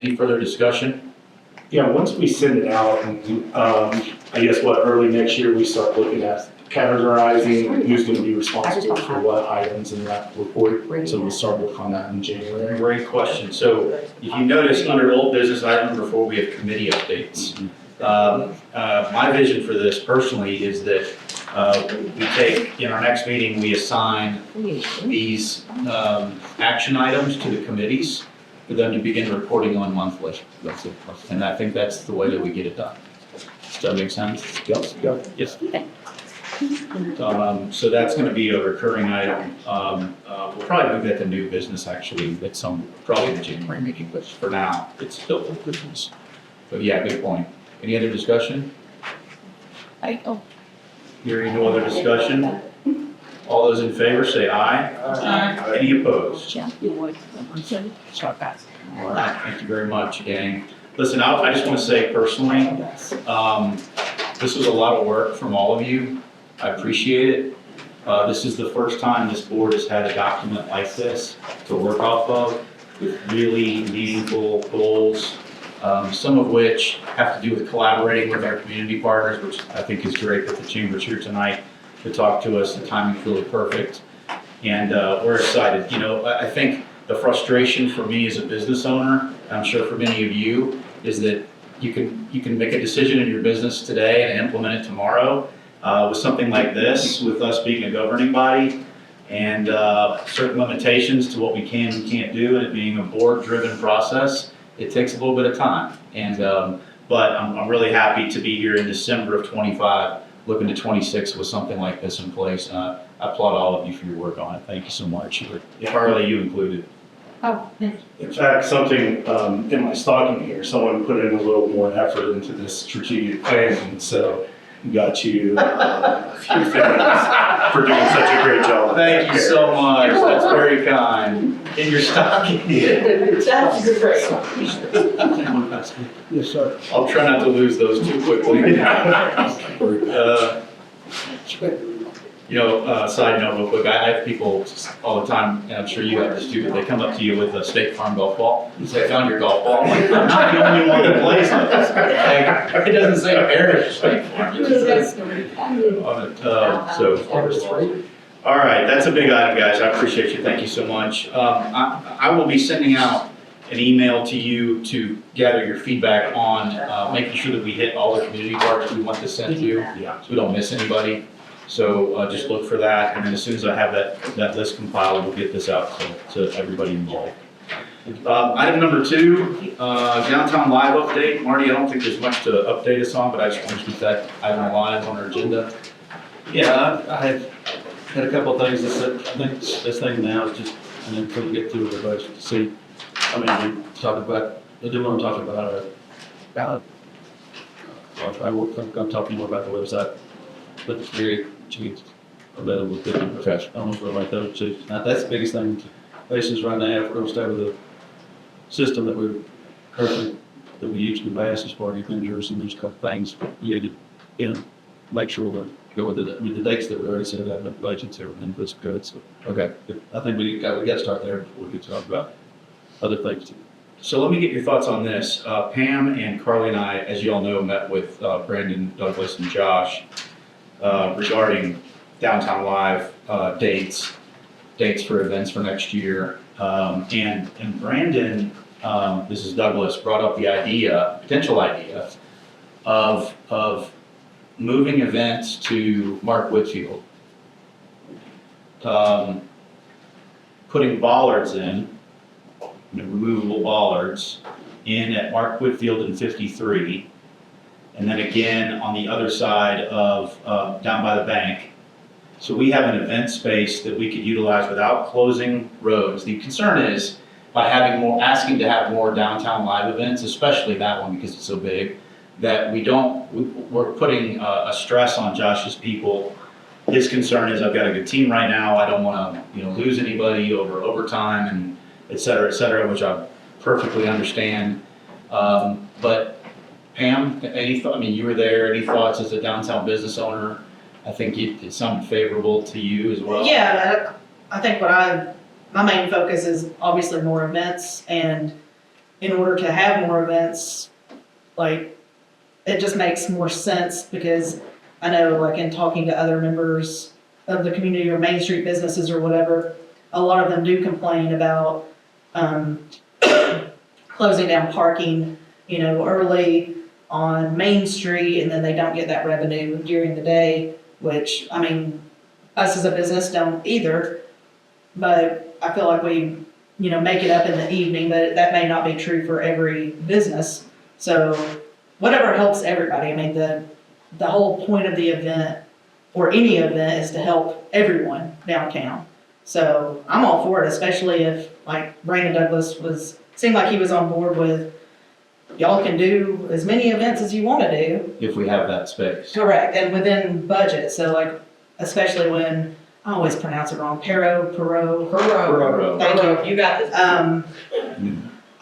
Any further discussion? Yeah, once we send it out, and I guess early next year, we start looking at categorizing who's gonna be responsible for what items in that report. So we'll start working on that in January. Great question. So if you notice under old business item number 4, we have committee updates. My vision for this personally is that we take, in our next meeting, we assign these action items to the committees for them to begin reporting on monthly. And I think that's the way that we get it done. Does that make sense? Yep. Yes. So that's going to be a recurring item. We'll probably move that to new business actually at probably the January meeting, but for now, it's still old business. But yeah, good point. Any other discussion? Hearing no other discussion? All those in favor say aye. Aye. Any opposed? Yeah, you would. All right, thank you very much, gang. Listen, I just want to say personally, this was a lot of work from all of you. I appreciate it. This is the first time this board has had a document like this to work off of with really meaningful goals, some of which have to do with collaborating with our community partners, which I think is great that the Chamber's here tonight to talk to us. The timing's really perfect. And we're excited. You know, I think the frustration for me as a business owner, and I'm sure for many of you, is that you can make a decision in your business today and implement it tomorrow. With something like this, with us being a governing body and certain limitations to what we can and can't do, and it being a board-driven process, it takes a little bit of time. And but I'm really happy to be here in December of 25, looking to 26 with something like this in place. I applaud all of you for your work on it. Thank you so much. Carly, you included. Oh, In fact, something in my stocking here, someone put in a little more effort into this strategic plan, and so got you a few things for doing such a great job. Thank you so much. That's very kind. In your stocking. that's great. Yes, sir. I'll try not to lose those too quickly. Side note real quick, I have people all the time, and I'm sure you have this too, but they come up to you with a State Farm golf ball and say, I found your golf ball. I'm like, I'm not the only one that plays it. Like, it doesn't say Parish State Farm. It just says on it. All right, that's a big item, guys. I appreciate you. Thank you so much. I will be sending out an email to you to gather your feedback on making sure that we hit all the community parts we want to send to you, so we don't miss anybody. So just look for that, and then as soon as I have that list compiled, we'll get this out to everybody involved. Item number 2, downtown live update. Marty, I don't think there's much to update us on, but I just want to keep that item alive on our agenda. Yeah, I have had a couple of things that said, I think this thing now is just, and then we'll get through the budget to see. I mean, we talked about, I do want to talk about ballot. I'm talking more about the website, but it's very cheap, available to the professional. I don't know if we're like those two. Now, that's the biggest thing faces right now. If we're going to stay with the system that we're currently, that we used in the past as far as vendors and these couple things, we need to, make sure we're go with it. I mean, the dates that we already set out, the budgets, everything looks good. So, okay, I think we got to start there before we get to talk about other things too. So let me get your thoughts on this. Pam and Carly and I, as you all know, met with Brandon, Douglas, and Josh regarding downtown live dates for events for next year. And Brandon, this is Douglas, brought up the potential idea of moving events to Mark Whitfield, putting bollards in, removable bollards in at Mark Whitfield in 53, and then again on the other side of down by the bank. So we have an event space that we could utilize without closing roads. The concern is by asking to have more downtown live events, especially that one because it's so big, that we're putting a stress on Josh's people. His concern is I've got a good team right now. I don't want to lose anybody over overtime and et cetera, which I perfectly understand. But Pam, you were there, any thoughts as a downtown business owner? I think it sounded favorable to you as well. Yeah, I think my main focus is obviously more events, and in order to have more events, like, it just makes more sense because I know, like, in talking to other members of the community or Main Street businesses or whatever, a lot of them do complain about, closing down parking, early on Main Street, and then they don't get that revenue during the day, which, I mean, us as a business don't either, but I feel like we, make it up in the evening, but that may not be true for every business. So whatever helps everybody. I mean, the whole point of the event or any event is to help everyone downtown. So I'm all for it, especially if, like, Brandon Douglas seemed like he was on board with, y'all can do as many events as you want to do. If we have that space. Correct, and within budget. So, like, especially when, I always pronounce it wrong, Perot. Thank you. You got this. I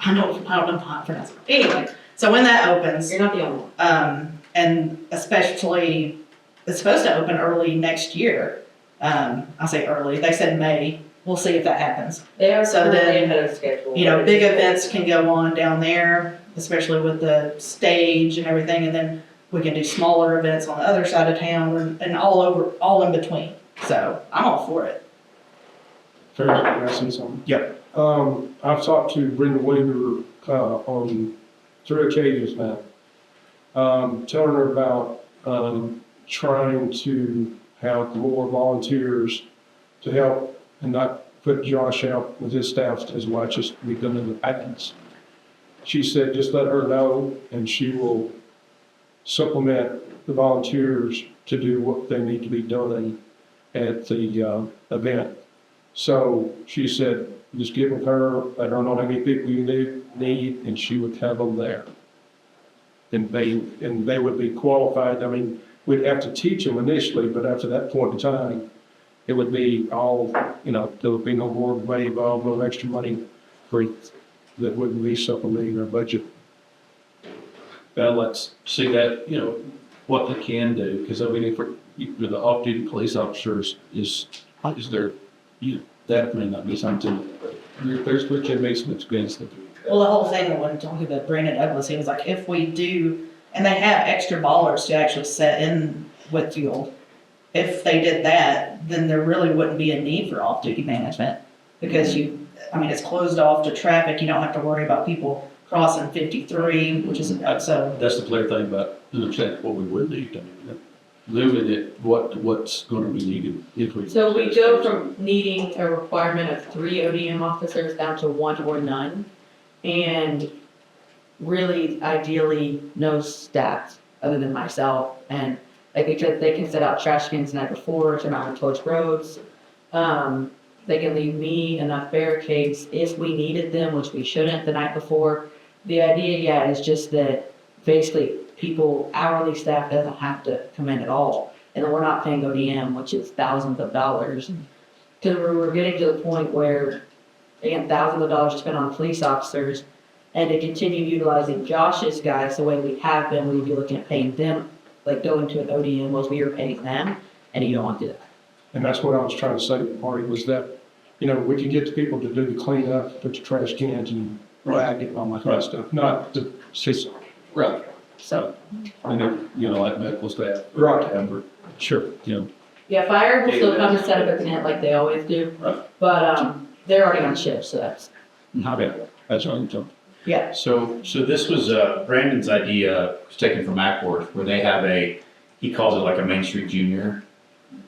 don't know how to pronounce it. Anyway, so when that opens, You're not the only one. and especially, it's supposed to open early next year. I say early, they said May. We'll see if that happens. They are So currently then, ahead of schedule. Big events can go on down there, especially with the stage and everything, and then we can do smaller events on the other side of town and all in between. So I'm all for it. Can I say something? Yep. I've talked to Brenda Weaver, on 3 occasions now. Telling her about, trying to have more volunteers to help and not put Josh out with his staff as much as we've done in the past. She said, just let her know and she will supplement the volunteers to do what they need to be done at the event. So she said, just give them her, let her know how many people you need, and she would have them there. And they would be qualified. I mean, we'd have to teach them initially, but after that point in time, it would be all, there would be no more money involved, no extra money for it. That wouldn't be supplementing our budget. Well, let's see that, what they can do, because I mean, if we're, the off-duty police officers is there, that may not be something, there's what can make some expense. Well, the whole thing when talking about Brandon Douglas, he was like, if we do, and they have extra ballers to actually set in Whitfield, if they did that, then there really wouldn't be a need for off-duty management because it's closed off to traffic. You don't have to worry about people crossing 53, which is so. That's the clear thing about what we would need. I mean, moving it, what's going to be needed if we. So we go from needing a requirement of 3 ODM officers down to 1 or none. And really, ideally, no staff other than myself. And like they can set out trash cans the night before to mount towards roads. They can leave me enough barricades if we needed them, which we shouldn't the night before. The idea, is just that basically people, hourly staff doesn't have to come in at all. And then we're not paying ODM, which is thousands of dollars. Because we're getting to the point where, again, thousands of dollars spent on police officers, and to continue utilizing Josh's guys the way we have been, we'd be looking at paying them, like going to an ODM was we were paying them, and you don't want to do that. And that's what I was trying to say, Marty, was that, we could get the people to do the cleanup, put the trash cans and rag it, all that kind of stuff, not the system. Right. So, And then, like medical staff. Right. Amber, Sure. Yeah, fire will still come and set up at the net like they always do, Right. but they're already on shift, so that's, Yeah, that's what I'm talking. yeah. So this was Brandon's idea, it was taken from Ackworth, where they have he calls it like a Main Street Junior,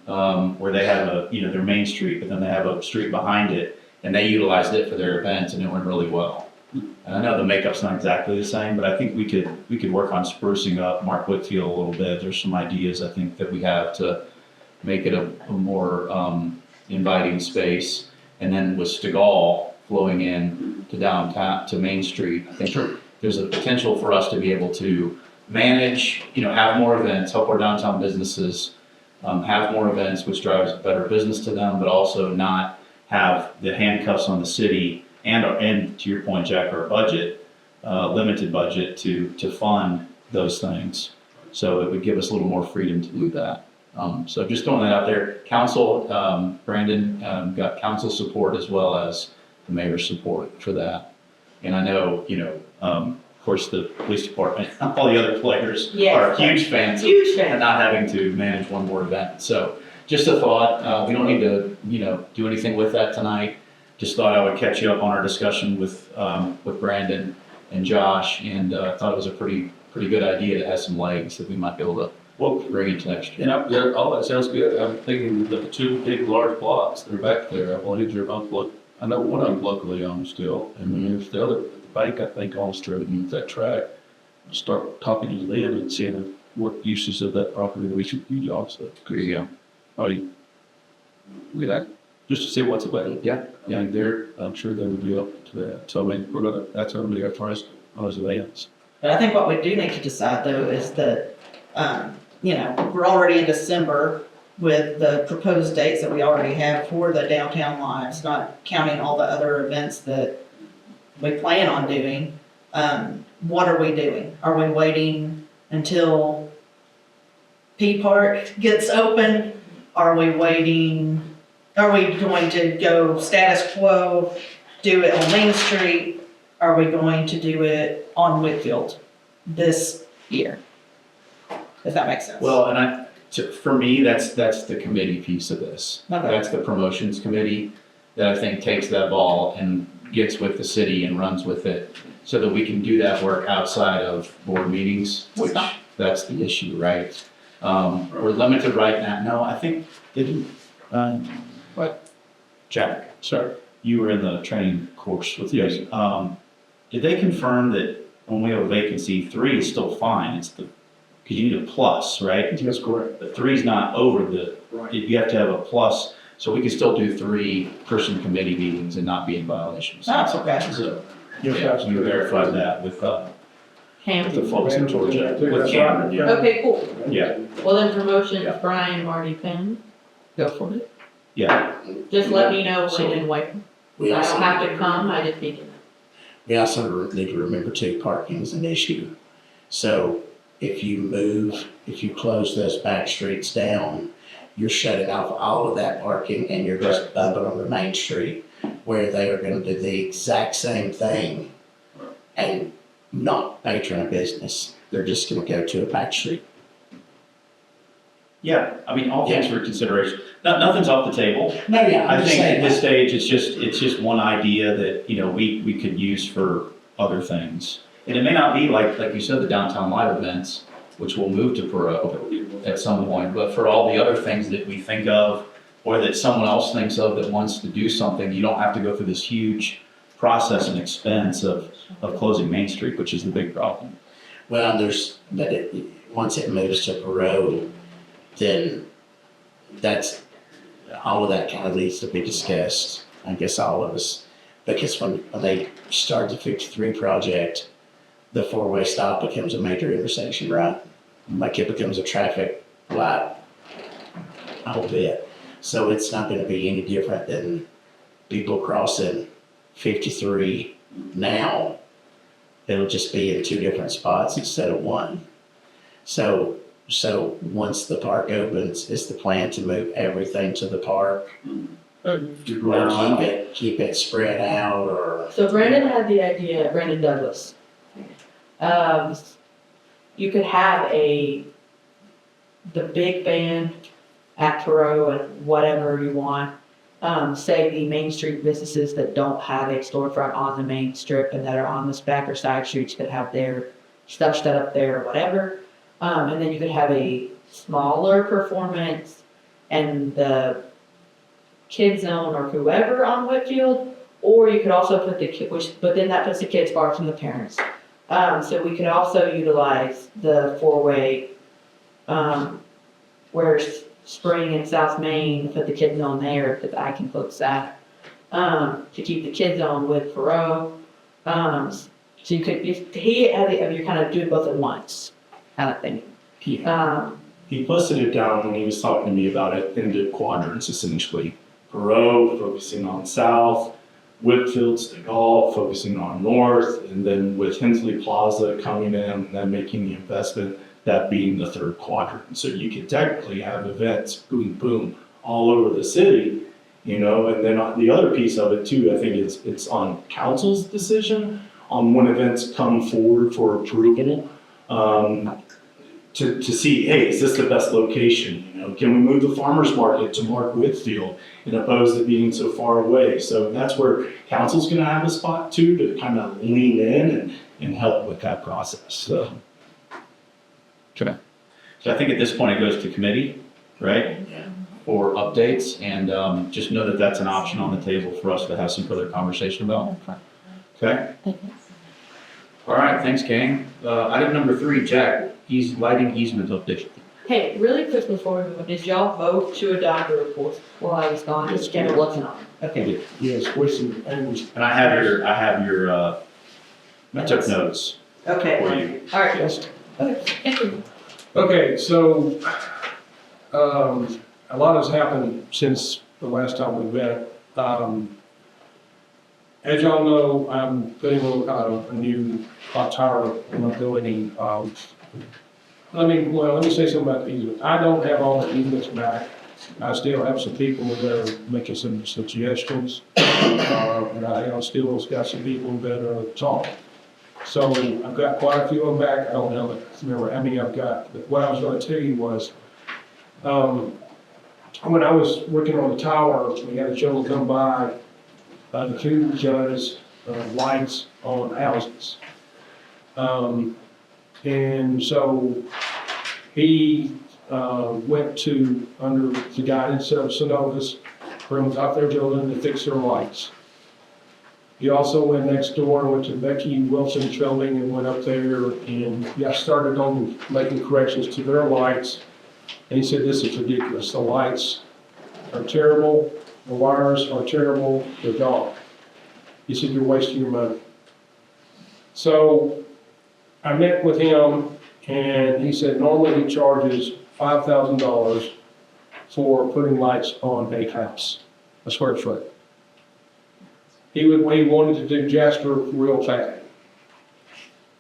where they have their Main Street, but then they have a street behind it, and they utilized it for their events, and it went really well. And I know the makeup's not exactly the same, but I think we could work on sprucing up Mark Whitfield a little bit. There's some ideas I think that we have to make it a more inviting space. And then with Stegall flowing in to downtown, to Main Street, I think there's a potential for us to be able to manage, have more events, help our downtown businesses, have more events, which drives better business to them, but also not have the handcuffs on the city and to your point, Jack, our budget, limited budget to fund those things. So it would give us a little more freedom to do that. So just throwing that out there. Council, Brandon got council support as well as the mayor's support for that. And I know, of course, the police department, all the other players Yes. are huge fans of Huge fan. not having to manage one more event. So just a thought, we don't need to, do anything with that tonight. Just thought I would catch you up on our discussion with Brandon and Josh, and thought it was a pretty good idea to have some legs that we might be able to Well, bring into next year. yeah, all that sounds good. I'm thinking the two big large blocks that are back there, I believe they're both I know one of them locally owned still, and there's the other, the bank, I think, owns that track. Start talking to them and seeing what uses of that property that we should use also. Yeah. Look at that, just to see what's available. Yeah. Yeah, I'm sure they would be open to that. So I mean, that's going to be our first on those events. But I think what we do need to decide though is that, we're already in December with the proposed dates that we already have for the downtown lives, not counting all the other events that we plan on doing. What are we doing? Are we waiting until P Park gets open? Are we going to go status quo, do it on Main Street? Are we going to do it on Whitfield this year? If that makes sense. Well, and for me, that's the committee piece of this. Okay. That's the promotions committee that I think takes that ball and gets with the city and runs with it so that we can do that work outside of board meetings, which that's the issue, right? We're limited right now. No, I think, what? Jack, Sir? you were in the training course with us. Did they confirm that when we have a vacancy, 3 is still fine? It's because you need a plus, right? That's correct. The 3's not over Right. you have to have a plus, so we can still do 3-person committee meetings and not be in violations. That's okay. So, Yes, yeah, that's we good. verified that with the Hampton. folks in Georgia, with That's Cameron, right. yeah. Okay, cool. Yeah, Well, then promotions, Yeah. Brian, Marty, Penn, go for it. yeah. Just let me know So- when and where. We I also, don't have to come, I just need to know. we also need to remember too, parking is an issue. So if you close those back streets down, you're shutting off all of that parking and you're just bumping on the main street where they are gonna do the exact same thing and not patron a business. They're just gonna go to a back street. Yeah, I mean, all things for consideration. Nothing's off the table. No, yeah, I I'm just think at saying this that. stage, it's just one idea that, we could use for other things. And it may not be like you said, the downtown live events, which will move to Perot at some point, but for all the other things that we think of, or that someone else thinks of that wants to do something, you don't have to go through this huge process and expense of closing Main Street, which is the big problem. Well, once it moves to Perot, then that's, all of that kind of needs to be discussed, I guess all of us. Because when they start the 53 project, the 4-way stop becomes a major intersection, right? Like it becomes a traffic light, a whole bit. So it's not gonna be any different than people crossing 53 now. It'll just be in 2 different spots instead of 1. So once the park opens, is the plan to move everything to the park? Or keep it spread out, or? So Brandon had the idea, Brandon Douglas. You could have the big band at Perot and whatever you want. Say the Main Street businesses that don't have a storefront on the main strip and that are on the back or side streets could have their stuff set up there or whatever. And then you could have a smaller performance and the kid zone or whoever on Whitfield, or you could also put but then that puts the kids far from the parents. So we could also utilize the 4-way, where Spring and South Main, put the kids zone there, that I can close that, to keep the kids zone with Perot. So you could, you're kind of doing both at once, kind of thing. He busted it down when he was talking to me about it into quadrants, essentially. Perot, focusing on south, Whitfield's the golf, focusing on north, and then with Hensley Plaza coming in and then making the investment, that being the 3rd quadrant. So you could technically have events, boom, boom, all over the city, and then on the other piece of it too, I think it's on council's decision on when events come forward for approval, to see, hey, is this the best location? You know, can we move the farmer's market to Mark Whitfield and oppose it being so far away? So that's where council's gonna have a spot too, to kind of lean in and help with that process, so. Okay. So I think at this point it goes to committee, right? For updates, and just know that that's an option on the table for us to have some further conversation about. Okay? All right, thanks, gang. Item number 3, Jack, lighting easement update. Hey, really quick before we move, did y'all vote to adopt the report while I was gone? It's Jenna wasn't on. Okay. Yes, question, and And I have your, I took notes Okay. for you. All right. yes. Okay. Thank you. Okay, so, a lot has happened since the last time we met. As y'all know, I'm putting a new hot tower in my building. Let me say something about the easement. I don't have all the easements back. I still have some people that are making some suggestions. And I still got some people that are talking. So I've got quite a few of them back. I don't remember how many I've got. But what I was gonna tell you was, when I was working on the tower, we had a gentleman come by, the two judges, lights on houses. And so he, went to, under the guidance of Synovus, brings out their building to fix their lights. He also went next door and went to Becky Wilson's building and went up there and started on making corrections to their lights. And he said, this is ridiculous. The lights are terrible. The wires are terrible. They're gone. He said, you're wasting your money. So I met with him and he said, normally he charges $5,000 for putting lights on a house, a square foot. He wanted to do Jasper real fast.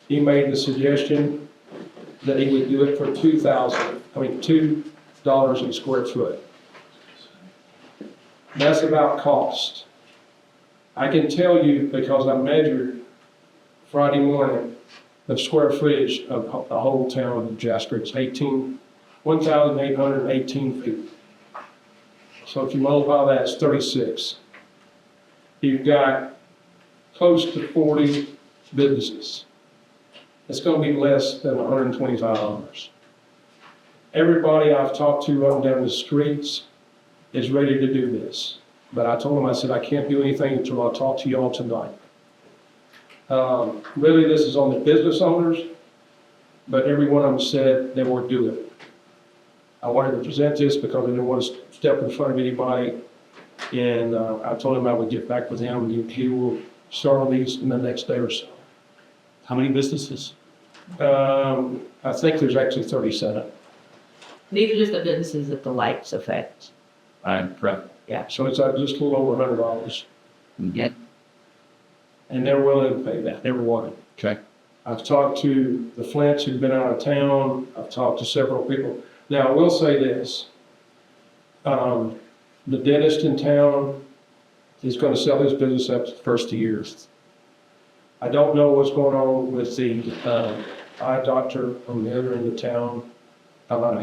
He made the suggestion that he would do it for $2 a square foot. That's about cost. I can tell you, because I measured Friday morning, the square footage of the whole town of Jasper. It's 1,818 feet. So if you multiply that, it's 36. You've got close to 40 businesses. It's going to be less than $125. Everybody I've talked to up and down the streets is ready to do this. But I told them, I said, I can't do anything until I talk to y'all tonight. Really, this is on the business owners, but every one of them said they won't do it. I wanted to present this because I didn't want to step in front of anybody. And I told him I would get back with him and he will start on these in the next day or so. How many businesses? I think there's actually 37. These are just the businesses that the lights affect. I'm correct. So it's just a little over $100. Yeah. And they're willing to pay that, every one. Okay. I've talked to the Flints who've been out of town. I've talked to several people. Now, I will say this. The dentist in town is going to sell his business after the first of the year. I don't know what's going on with the eye doctor on the other end of town.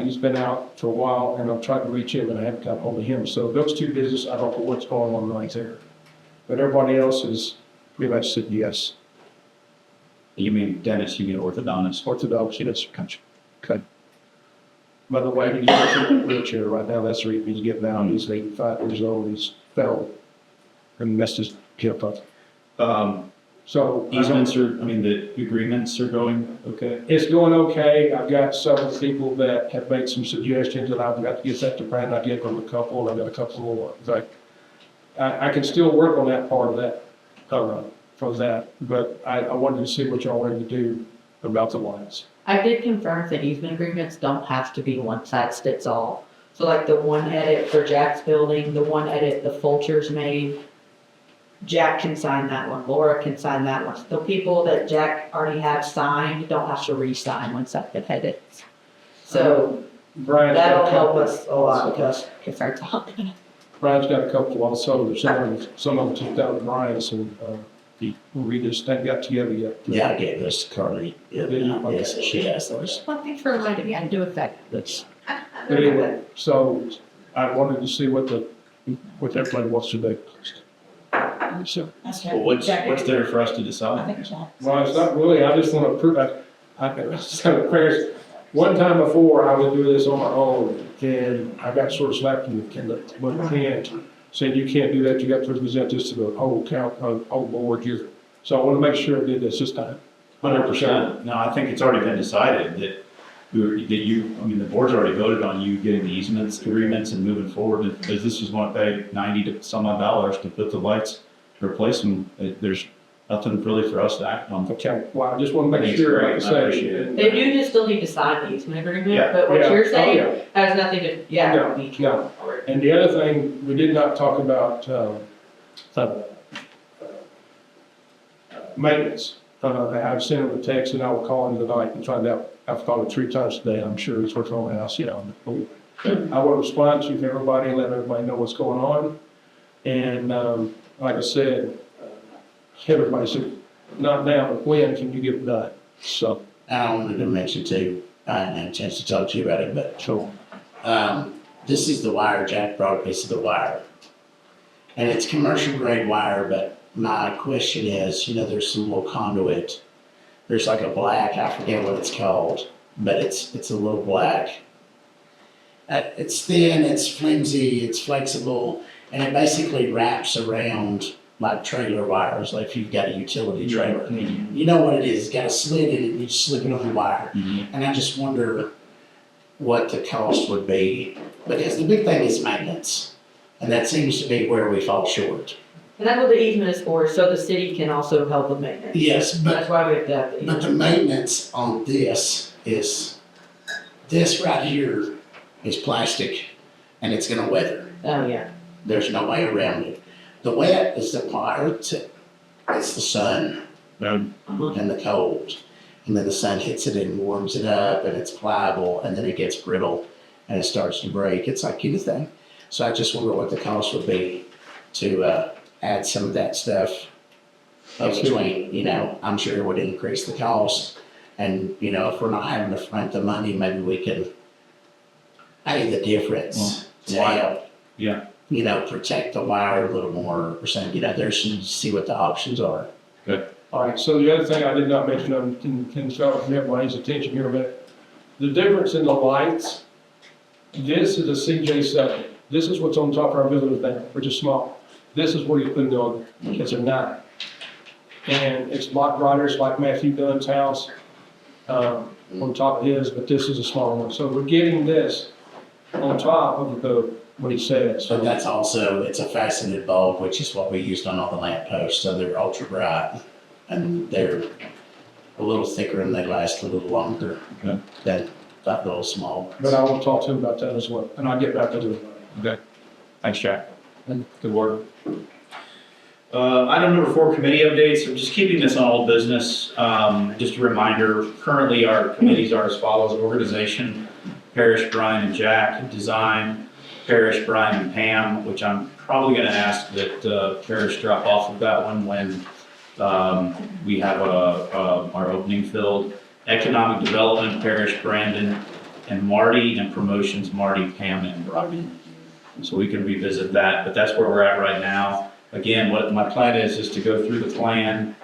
He's been out for a while, and I've tried to reach him, and I haven't got hold of him. So those two businesses, I don't know what's going on right there. But everybody else is pretty much said yes. You mean dentist, you mean orthodontist? Orthodox, yes. Okay. By the way, he's in a wheelchair right now. That's the reason he's getting out. He's 85 years old. He's fell and messed his hip up. So Easements the agreements are going okay? it's going okay. I've got several people that have made some suggestions, and I've got to get that to Brad. I gave them a couple, and I've got a couple more. In fact, I can still work on that part of that, for that. But I wanted to see what y'all wanted to do about the lines. I did confirm that easement agreements don't have to be one size fits all. So like the one edit for Jack's building, the one edit the Fulchers made, Jack can sign that one, Laura can sign that one. The people that Jack already has signed don't have to re-sign once that gets edits. So Brian's got that'll a help couple. us a lot because if our Brian's got a couple also. Some of them took down to Brian's, and We'll read this thing got together yet. Yeah, I gave this to Carly. Yeah, yes, she has those. Well, thanks for reminding me, I do affect. That's, But anyway, so I wanted to see what everybody wants to do. So, Well, what's there for us to decide? well, it's not really, I just want to prove, I just have a prayer. One time before, I was doing this on my own, and I got sort of slapped in the hand, saying you can't do that, you got to present this to the whole board here. So I want to make sure I did this time. 100%. No, I think it's already been decided that the board's already voted on you getting the easements, agreements and moving forward. Because this is going to pay $90 to some odd dollars to put the lights, to replace them. There's nothing really for us to act on. Okay, well, I just want to make sure, like I I appreciate say. it. They do just still need to sign the easement agreement, Yeah. but what Yeah. you're Oh, saying yeah. has nothing to, No, we no. And the other thing, we did not talk about, maintenance. I've sent him a text and I will call him tonight and find out. I've called him 3 times today. I'm sure he's working on the house, I will respond to everybody and let everybody know what's going on. And, like I said, everybody said, not now, but when can you get it done? So, I wanted to mention too, I hadn't had a chance to talk to you about it, but so, this is the wire, Jack brought a piece of the wire. And it's commercial grade wire, but my question is, there's some little conduit. There's like a black, I forget what it's called, but it's a little black. It's thin, it's flimsy, it's flexible, and it basically wraps around like trailer wires, like if you've got a utility trailer. You know what it is, it's got a slit in it, and you just slip it on the wire. And I just wonder what the cost would be, because the big thing is maintenance. And that seems to be where we fall short. And that's what the easement is for, so the city can also help with maintenance. Yes, That's but, why we have to have the but easement. the maintenance on this is, this right here is plastic and it's gonna weather. Oh, yeah. There's no way around it. The wet is the part, it's the sun and the cold. And then the sun hits it and warms it up and it's pliable and then it gets brittle and it starts to break. It's like anything. So I just wonder what the cost would be to add some of that stuff in between, I'm sure it would increase the cost. And, if we're not having to front the money, maybe we can pay the difference to help. Yeah. Protect the wire a little more or something, see what the options are. all right, so the other thing I did not mention, can start with everybody's attention here a bit. The difference in the lights, this is a CJ7. This is what's on top of our building now, which is small. This is what he's putting on, it's a 9. And it's block riders like Matthew Dunn's house, on top of his, but this is a small one. So we're getting this on top of what he says. But that's also, it's a faceted bulb, which is what we used on all the lamp posts, so they're ultra bright. And they're a little thicker and they last a little longer than that little small ones. But I will talk to him about that as well, and I'll get back to it. Okay. Thanks, Jack. Good work. Item number 4, committee updates. I'm just keeping this on old business. Just a reminder, currently our committees are as follows: organization, Parrish, Brian, and Jack; design, Parrish, Brian, and Pam, which I'm probably going to ask that Parrish drop off of that one when we have our opening filled. Economic development, Parrish, Brandon, and Marty; and promotions, Marty, Pam, and Brian. So we can revisit that, but that's where we're at right now. Again, what my plan is to go through the plan,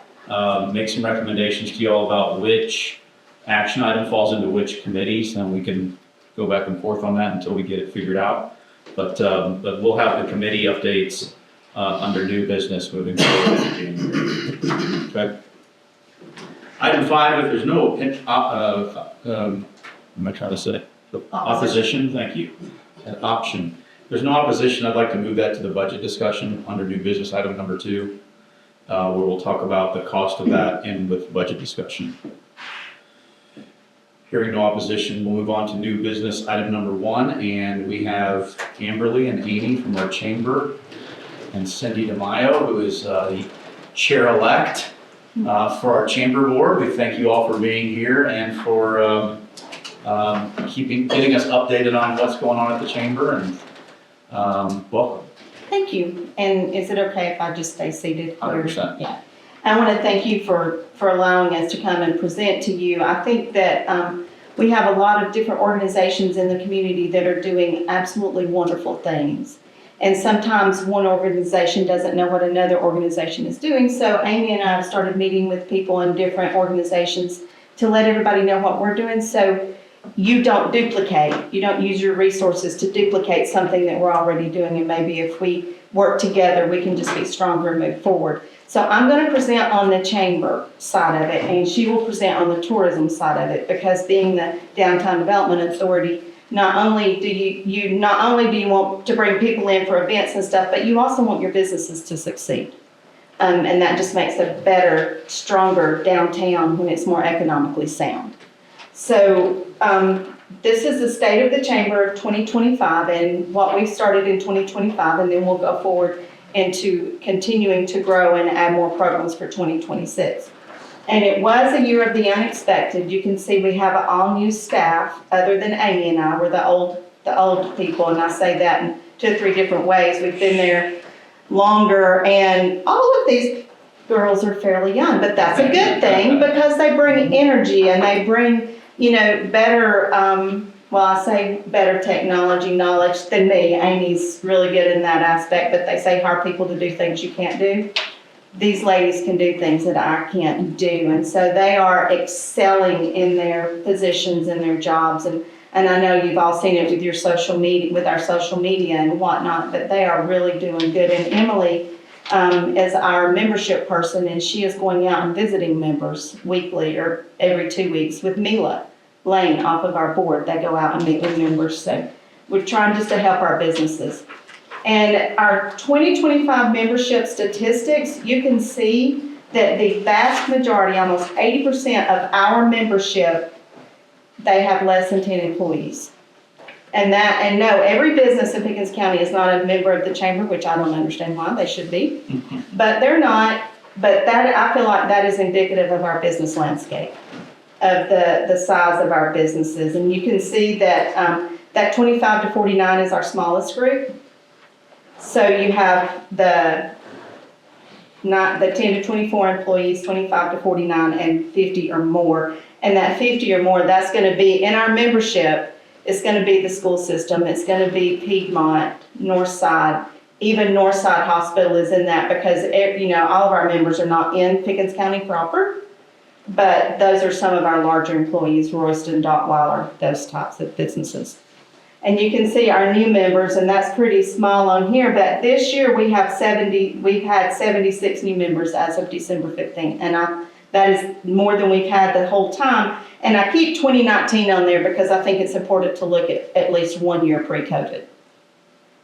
make some recommendations to you all about which action item falls into which committees, and we can go back and forth on that until we get it figured out. But we'll have the committee updates under new business moving forward in January. Okay. Item 5, if there's no what am I trying to say? Opposition, thank you. Option. There's no opposition. I'd like to move that to the budget discussion under new business item number 2, where we'll talk about the cost of that and with budget discussion. Hearing no opposition, we'll move on to new business item number 1, and we have Amberle and Amy from our chamber, and Cindy DeMaio, who is the chair-elect for our chamber board. We thank you all for being here and for getting us updated on what's going on at the chamber, and welcome. Thank you. And is it okay if I just stay seated? 100%. Yeah. I want to thank you for allowing us to come and present to you. I think that we have a lot of different organizations in the community that are doing absolutely wonderful things. And sometimes one organization doesn't know what another organization is doing. So Amy and I have started meeting with people in different organizations to let everybody know what we're doing. So you don't duplicate. You don't use your resources to duplicate something that we're already doing. And maybe if we work together, we can just be stronger and move forward. So I'm going to present on the chamber side of it, and she will present on the tourism side of it, because being the Downtown Development Authority, not only do you want to bring people in for events and stuff, but you also want your businesses to succeed. And that just makes a better, stronger downtown when it's more economically sound. So this is the state of the chamber of 2025 and what we started in 2025, and then we'll go forward into continuing to grow and add more programs for 2026. And it was a year of the unexpected. You can see we have an all-new staff, other than Amy and I. We're the old people, and I say that in 2 or 3 different ways. We've been there longer, and all of these girls are fairly young, but that's a good thing because they bring energy and they bring, better, I say better technology knowledge than me. Amy's really good in that aspect, but they say hire people to do things you can't do. These ladies can do things that I can't do, and so they are excelling in their positions and their jobs, and I know you've all seen it with your social media, with our social media and whatnot, but they are really doing good. And Emily is our membership person, and she is going out and visiting members weekly or every 2 weeks with Mila Lane off of our board. They go out and meet with members, so we're trying just to help our businesses. And our 2025 membership statistics, you can see that the vast majority, almost 80% of our membership, they have less than 10 employees. And no, every business in Pickens County is not a member of the chamber, which I don't understand why they should be, but they're not. But that, I feel like that is indicative of our business landscape, of the size of our businesses. And you can see that that 25 to 49 is our smallest group. So you have the 10 to 24 employees, 25 to 49, and 50 or more. And that 50 or more, that's going to be in our membership. It's going to be the school system. It's going to be Piedmont, Northside. Even Northside Hospital is in that because all of our members are not in Pickens County proper. But those are some of our larger employees, Royston, Dottweiler, those types of businesses. And you can see our new members, and that's pretty small on here, but this year we've had 76 new members as of December 15th, and that is more than we've had the whole time. And I keep 2019 on there because I think it's important to look at least 1 year pre-COVID.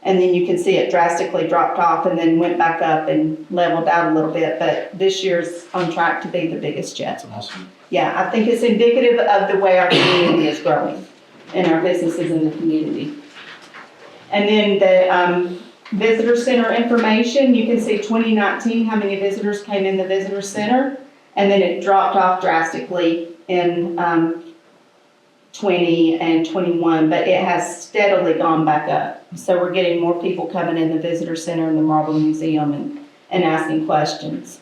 And then you can see it drastically dropped off and then went back up and leveled out a little bit, but this year's on track to be the biggest yet. That's awesome. Yeah, I think it's indicative of the way our community is growing and our businesses in the community. And then the visitor center information, you can see 2019, how many visitors came in the visitor center, and then it dropped off drastically in 20 and 21, but it has steadily gone back up. So we're getting more people coming in the visitor center and the Marble Museum and asking questions.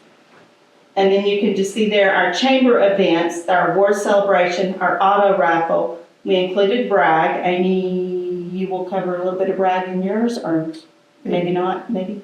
And then you can just see there our chamber events, our award celebration, our auto raffle. We included brag. Amy, you will cover a little bit of brag in yours, or maybe not, maybe.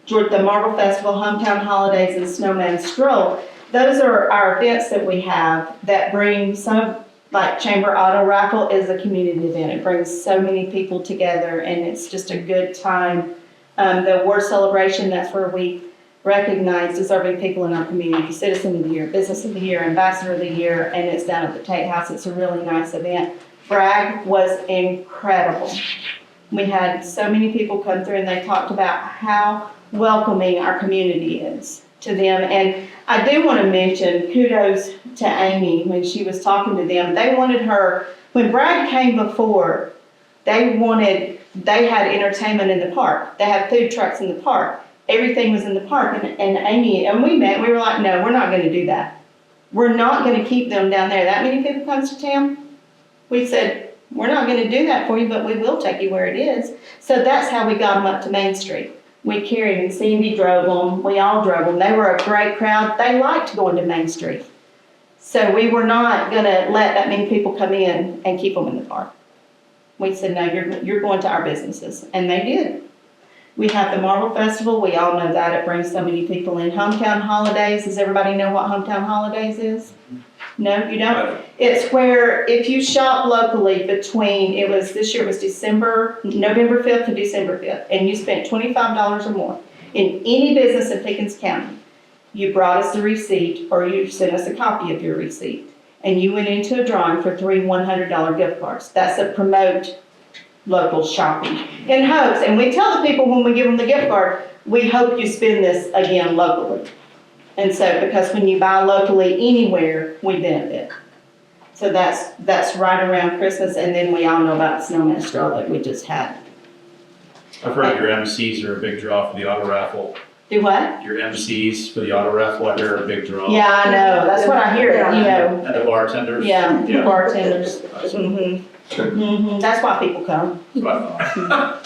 The Marble Festival, Hometown Holidays, and Snowman Stroll. Those are our events that we have that bring some, like Chamber Auto Raffle is a community event. It brings so many people together, and it's just a good time. The award celebration, that's where we recognize deserving people in our community, Citizen of the Year, Business of the Year, Ambassador of the Year, and it's down at the Tate House. It's a really nice event. Bragg was incredible. We had so many people come through, and they talked about how welcoming our community is to them. And I do want to mention kudos to Amy when she was talking to them. They wanted her, when Bragg came before, they had entertainment in the park. They had food trucks in the park. Everything was in the park. And Amy, and we met, we were like, no, we're not going to do that. We're not going to keep them down there. That many people comes to town. We said, we're not going to do that for you, but we will take you where it is. So that's how we got them up to Main Street. We carried them. Cindy drove them. We all drove them. They were a great crowd. They liked going to Main Street. So we were not going to let that many people come in and keep them in the car. We said, no, you're going to our businesses. And they did. We have the Marble Festival. We all know that. It brings so many people in. Hometown Holidays. Does everybody know what Hometown Holidays is? No, you don't? It's where if you shop locally between, this year it was November 5th to December 5th, and you spent $25 or more in any business in Pickens County, you brought us the receipt or you sent us a copy of your receipt, and you went into a drawing for 3 $100 gift cards. That's a promote local shopping in hopes, and we tell the people when we give them the gift card, we hope you spend this again locally. And so, because when you buy locally anywhere, we benefit. So that's right around Christmas, and then we all know about the Snowman Stroll that we just had. I've heard your MCs are a big draw for the auto raffle. Do what? Your MCs for the auto raffle, I hear are a big draw. Yeah, I know, that's what I hear, you know. And the bartenders. Yeah, the bartenders. That's why people come. Right.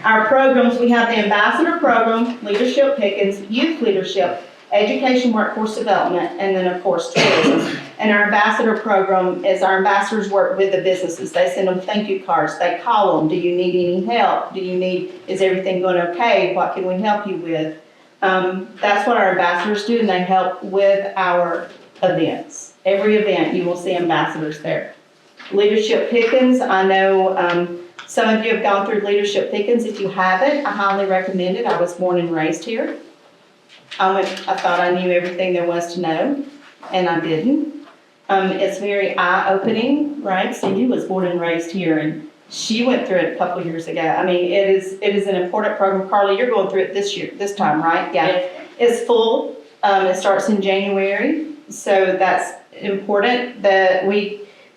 Our programs, we have the Ambassador Program, Leadership Pickens, Youth Leadership, Education Workforce Development, and then of course tourism. And our Ambassador Program is our ambassadors work with the businesses. They send them thank you cards. They call them, do you need any help? Is everything going okay? What can we help you with? That's what our ambassadors do, and they help with our events. Every event you will see ambassadors there. Leadership Pickens, I know some of you have gone through Leadership Pickens. If you haven't, I highly recommend it. I was born and raised here. I thought I knew everything there was to know, and I didn't. It's very eye-opening, right? Cindy was born and raised here, and she went through it a couple years ago. I mean, it is an important program. Carly, you're going through it this time, right? Yeah. It's full. It starts in January, so that's important.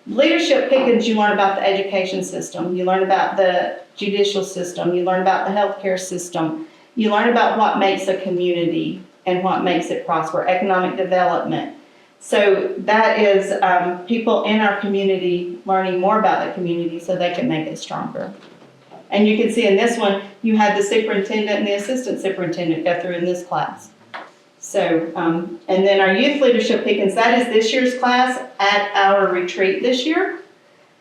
Leadership Pickens, you learn about the education system, you learn about the judicial system, you learn about the healthcare system, you learn about what makes a community and what makes it prosper, economic development. So that is people in our community learning more about the community so they can make it stronger. And you can see in this one, you had the superintendent and the assistant superintendent go through in this class. So, and then our Youth Leadership Pickens, that is this year's class at our retreat this year.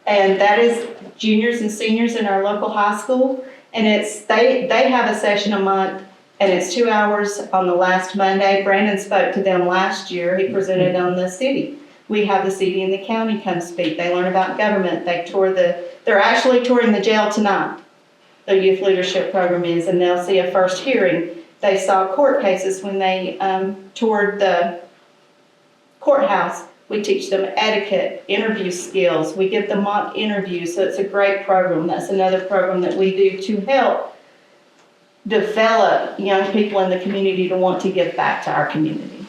And that is juniors and seniors in our local high school. And they have a session a month, and it's 2 hours on the last Monday. Brandon spoke to them last year. He presented on the city. We have the city and the county come speak. They learn about government. They're actually touring the jail tonight. The Youth Leadership Program is, and they'll see a first hearing. They saw court cases when they toured the courthouse. We teach them etiquette, interview skills. We give them mock interviews, so it's a great program. That's another program that we do to help develop young people in the community to want to give back to our community,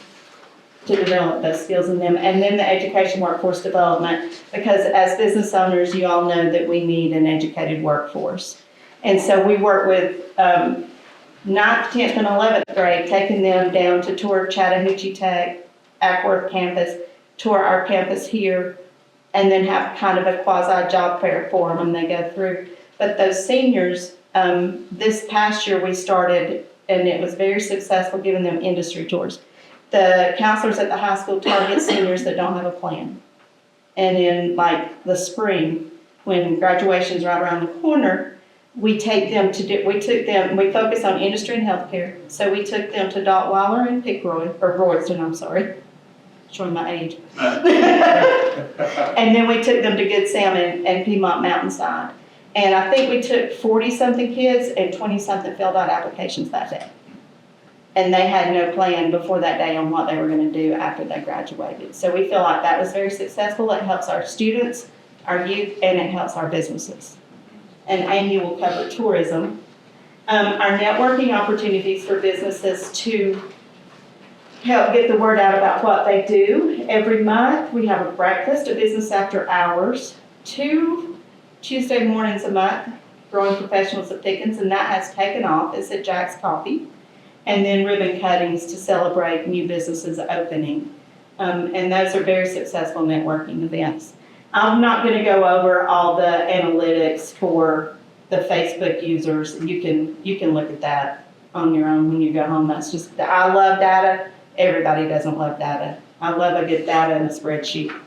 to develop those skills in them. And then the education workforce development, because as business owners, you all know that we need an educated workforce. And so we work with 9th, 10th, and 11th grade, taking them down to tour Chattahoochee Tech, Ackworth campus, tour our campus here, and then have kind of a quasi job fair for them, and they go through. But those seniors, this past year we started, and it was very successful, giving them industry tours. The counselors at the high school target seniors that don't have a plan. And in like the spring, when graduation's right around the corner, we focus on industry and healthcare. So we took them to Dotweiler and Royston, I'm sorry, showing my age. And then we took them to Good Sam and Piedmont Mountainside. And I think we took 40-something kids, and 20-something filled out applications that day. And they had no plan before that day on what they were going to do after they graduated. So we feel like that was very successful. It helps our students, our youth, and it helps our businesses. And Amy will cover tourism. Our networking opportunities for businesses to help get the word out about what they do. Every month, we have a breakfast, a business after hours, 2 Tuesday mornings a month, growing professionals at Pickens, and that has taken off. It's at Jack's Coffee. And then ribbon cuttings to celebrate new businesses opening. And those are very successful networking events. I'm not going to go over all the analytics for the Facebook users. You can look at that on your own when you go home. That's just, I love data. Everybody doesn't love data. I love a good data in a spreadsheet.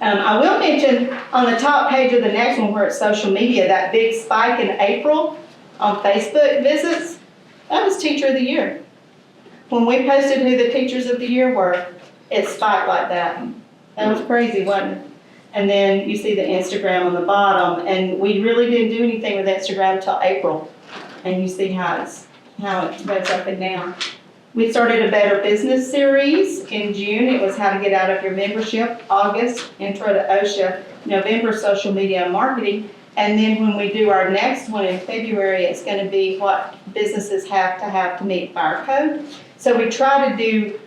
I will mention on the top page of the next one where it's social media, that big spike in April on Facebook visits, that was Teacher of the Year. When we posted who the Teachers of the Year were, it spiked like that. That was crazy, wasn't it? And then you see the Instagram on the bottom, and we really didn't do anything with Instagram until April. And you see how it goes up and down. We started a Better Business series in June. It was how to get out of your membership. August, intro to OSHA. November, social media and marketing. And then when we do our next one in February, it's going to be what businesses have to meet fire code. So we try to do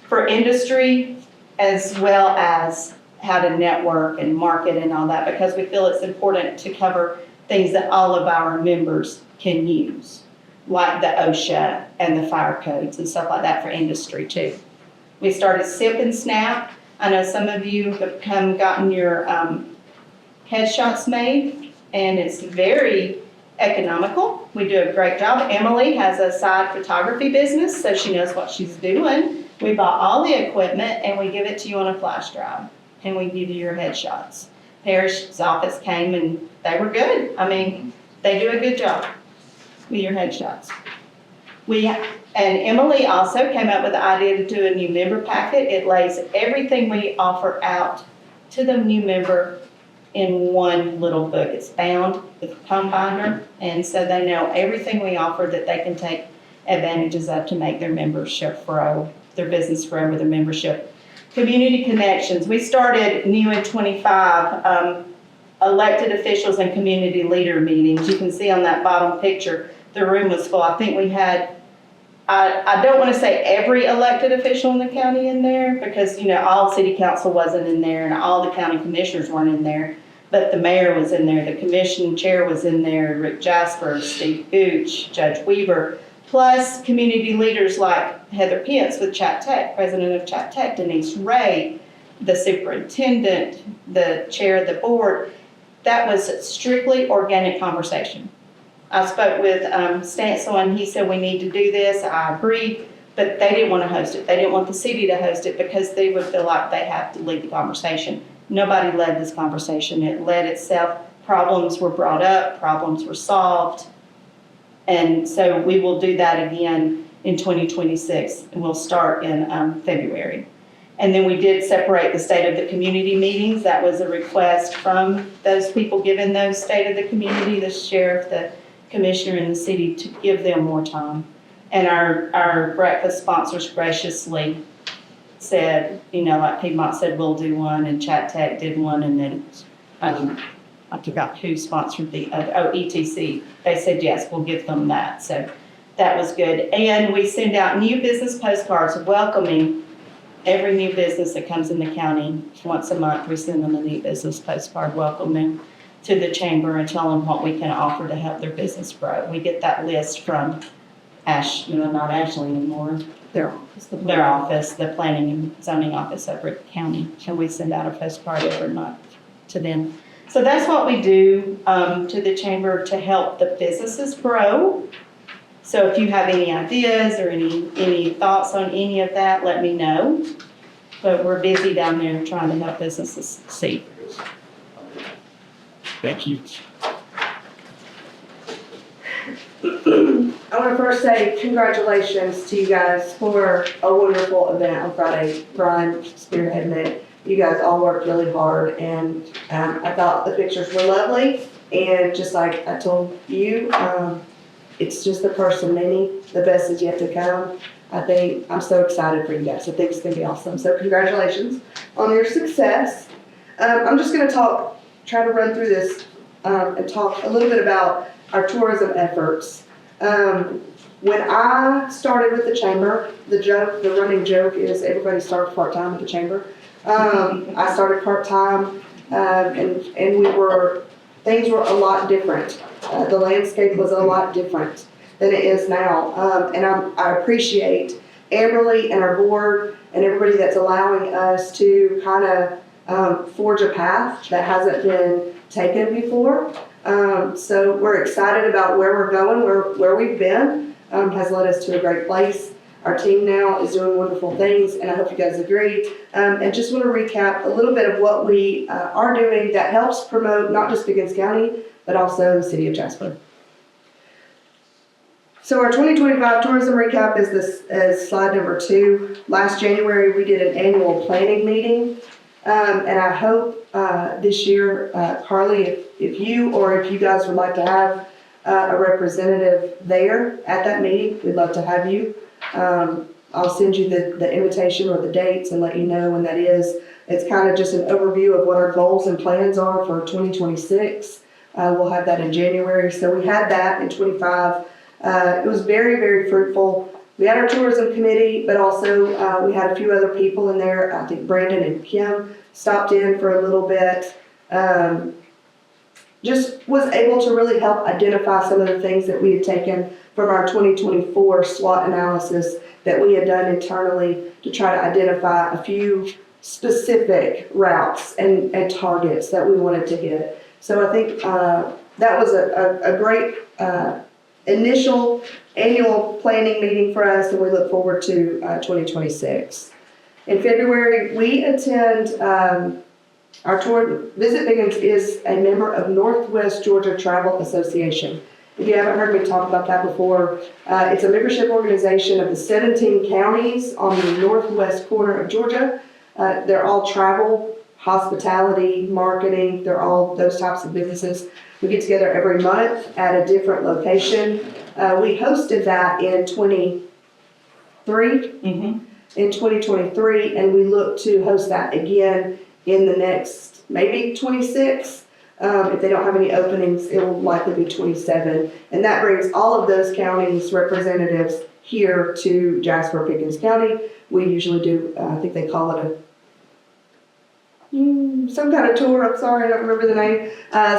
for industry as well as how to network and market and all that, because we feel it's important to cover things that all of our members can use, like the OSHA and the fire codes and stuff like that for industry too. We started SIP and SNAP. I know some of you have gotten your headshots made, and it's very economical. We do a great job. Emily has a side photography business, so she knows what she's doing. We bought all the equipment and we give it to you on a flash drive, and we give you your headshots. Parrish's office came and they were good. I mean, they do a good job with your headshots. And Emily also came up with the idea to do a new member packet. It lays everything we offer out to the new member in one little book. It's bound with a comb binder, and so they know everything we offer that they can take advantages of to make their membership grow, their business grow with their membership. Community connections. We started new in 25, elected officials and community leader meetings. You can see on that bottom picture, the room was full. I think we had, I don't want to say every elected official in the county in there, because, all city council wasn't in there and all the county commissioners weren't in there, but the mayor was in there, the commission chair was in there, Rick Jasper, Steve Gooch, Judge Weaver, plus community leaders like Heather Pence with Chat Tech, president of Chat Tech, Denise Ray, the superintendent, the chair of the board. That was strictly organic conversation. I spoke with Stancil, and he said we need to do this. I agree, but they didn't want to host it. They didn't want the city to host it because they would feel like they have to lead the conversation. Nobody led this conversation. It led itself. Problems were brought up, problems were solved. And so we will do that again in 2026, and we'll start in February. And then we did separate the state of the community meetings. That was a request from those people given those state of the community, the sheriff, the commissioner, and the city, to give them more time. And our breakfast sponsors graciously said, like Piedmont said, we'll do one, and Chat Tech did one, and then I forgot who sponsored the ETC. They said, yes, we'll give them that. So that was good. And we send out new business postcards welcoming every new business that comes in the county. Once a month, we send them a new business postcard welcoming to the chamber and tell them what we can offer to help their business grow. We get that list from not Ashley anymore, their office, the planning and zoning office over at the county. And we send out a postcard every month to them. So that's what we do to the chamber to help the businesses grow. So if you have any ideas or any thoughts on any of that, let me know. But we're busy down there trying to help businesses succeed. Thank you. I want to first say congratulations to you guys for a wonderful event on Friday. Brian spearheading it. You guys all worked really hard, and I thought the pictures were lovely. And just like I told you, it's just the first of many. The best is yet to come. I'm so excited for you guys. I think it's going to be awesome. So congratulations on your success. I'm just going to try to run through this and talk a little bit about our tourism efforts. When I started with the chamber, the running joke is everybody starts part-time at the chamber. I started part-time, and things were a lot different. The landscape was a lot different than it is now. And I appreciate Amberle and our board and everybody that's allowing us to kind of forge a path that hasn't been taken before. So we're excited about where we're going, where we've been, has led us to a great place. Our team now is doing wonderful things, and I hope you guys agree. And just want to recap a little bit of what we are doing that helps promote not just Pickens County, but also the city of Jasper. So our 2025 tourism recap is slide number 2. Last January, we did an annual planning meeting. And I hope this year, Carly, if you guys would like to have a representative there at that meeting, we'd love to have you. I'll send you the invitation or the dates and let you know when that is. It's kind of just an overview of what our goals and plans are for 2026. We'll have that in January. So we had that in 25. It was very, very fruitful. We had our tourism committee, but also we had a few other people in there. I think Brandon and Kim stopped in for a little bit. Just was able to really help identify some of the things that we had taken from our 2024 SWOT analysis that we had done internally to try to identify a few specific routes and targets that we wanted to hit. So I think that was a great initial annual planning meeting for us, and we look forward to 2026. In February, we attend our tour. Visit Pickens is a member of Northwest Georgia Travel Association. If you haven't heard me talk about that before, it's a membership organization of the 17 counties on the northwest corner of Georgia. They're all travel, hospitality, marketing. They're all those types of businesses. We get together every month at a different location. We hosted that in 2023, and we look to host that again in the next, maybe 26. If they don't have any openings, it will likely be 27. And that brings all of those counties' representatives here to Jasper, Pickens County. We usually do, I think they call it some kind of tour. I'm sorry, I don't remember the name.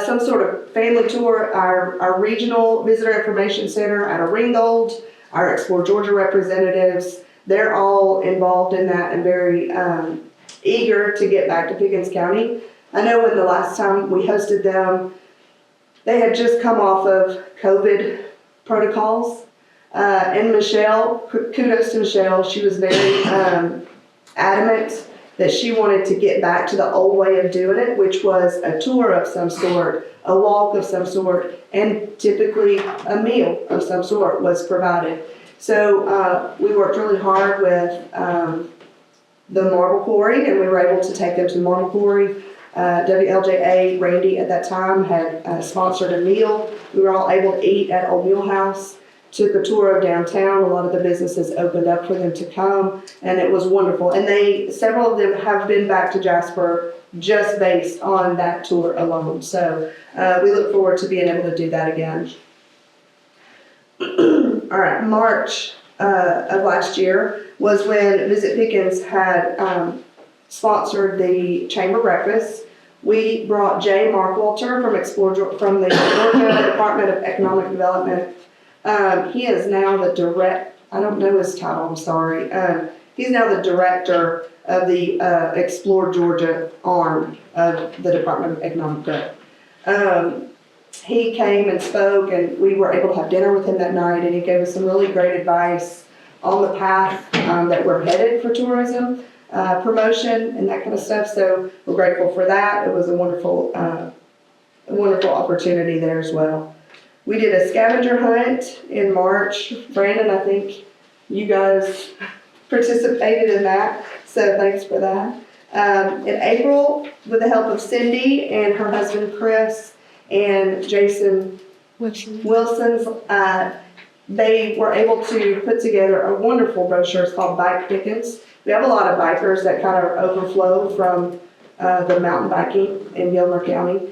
Some sort of family tour. Our regional visitor information center out of Ringgold, our Explore Georgia representatives, they're all involved in that and very eager to get back to Pickens County. I know when the last time we hosted them, they had just come off of COVID protocols. And Michelle, kudos to Michelle, she was very adamant that she wanted to get back to the old way of doing it, which was a tour of some sort, a walk of some sort, and typically a meal of some sort was provided. So we worked really hard with the marble quarry, and we were able to take them to the marble quarry. WLJA, Randy at that time had sponsored a meal. We were all able to eat at Old Mill House. Took a tour of downtown. A lot of the businesses opened up for them to come, and it was wonderful. And several of them have been back to Jasper just based on that tour alone. So we look forward to being able to do that again. All right, March of last year was when Visit Pickens had sponsored the chamber breakfast. We brought Jay Markwalter from the Georgia Department of Economic Development. He is now I don't know his title, I'm sorry. He's now the director of the Explore Georgia arm of the Department of Economic Development. He came and spoke, and we were able to have dinner with him that night, and he gave us some really great advice on the path that we're headed for tourism, promotion, and that kind of stuff. So we're grateful for that. It was a wonderful opportunity there as well. We did a scavenger hunt in March. Brandon, I think you guys participated in that, so thanks for that. In April, with the help of Cindy and her husband Chris and Jason Wilson's, they were able to put together a wonderful brochure. It's called Bike Pickens. We have a lot of bikers that kind of overflow from the mountain biking in Gilmer County.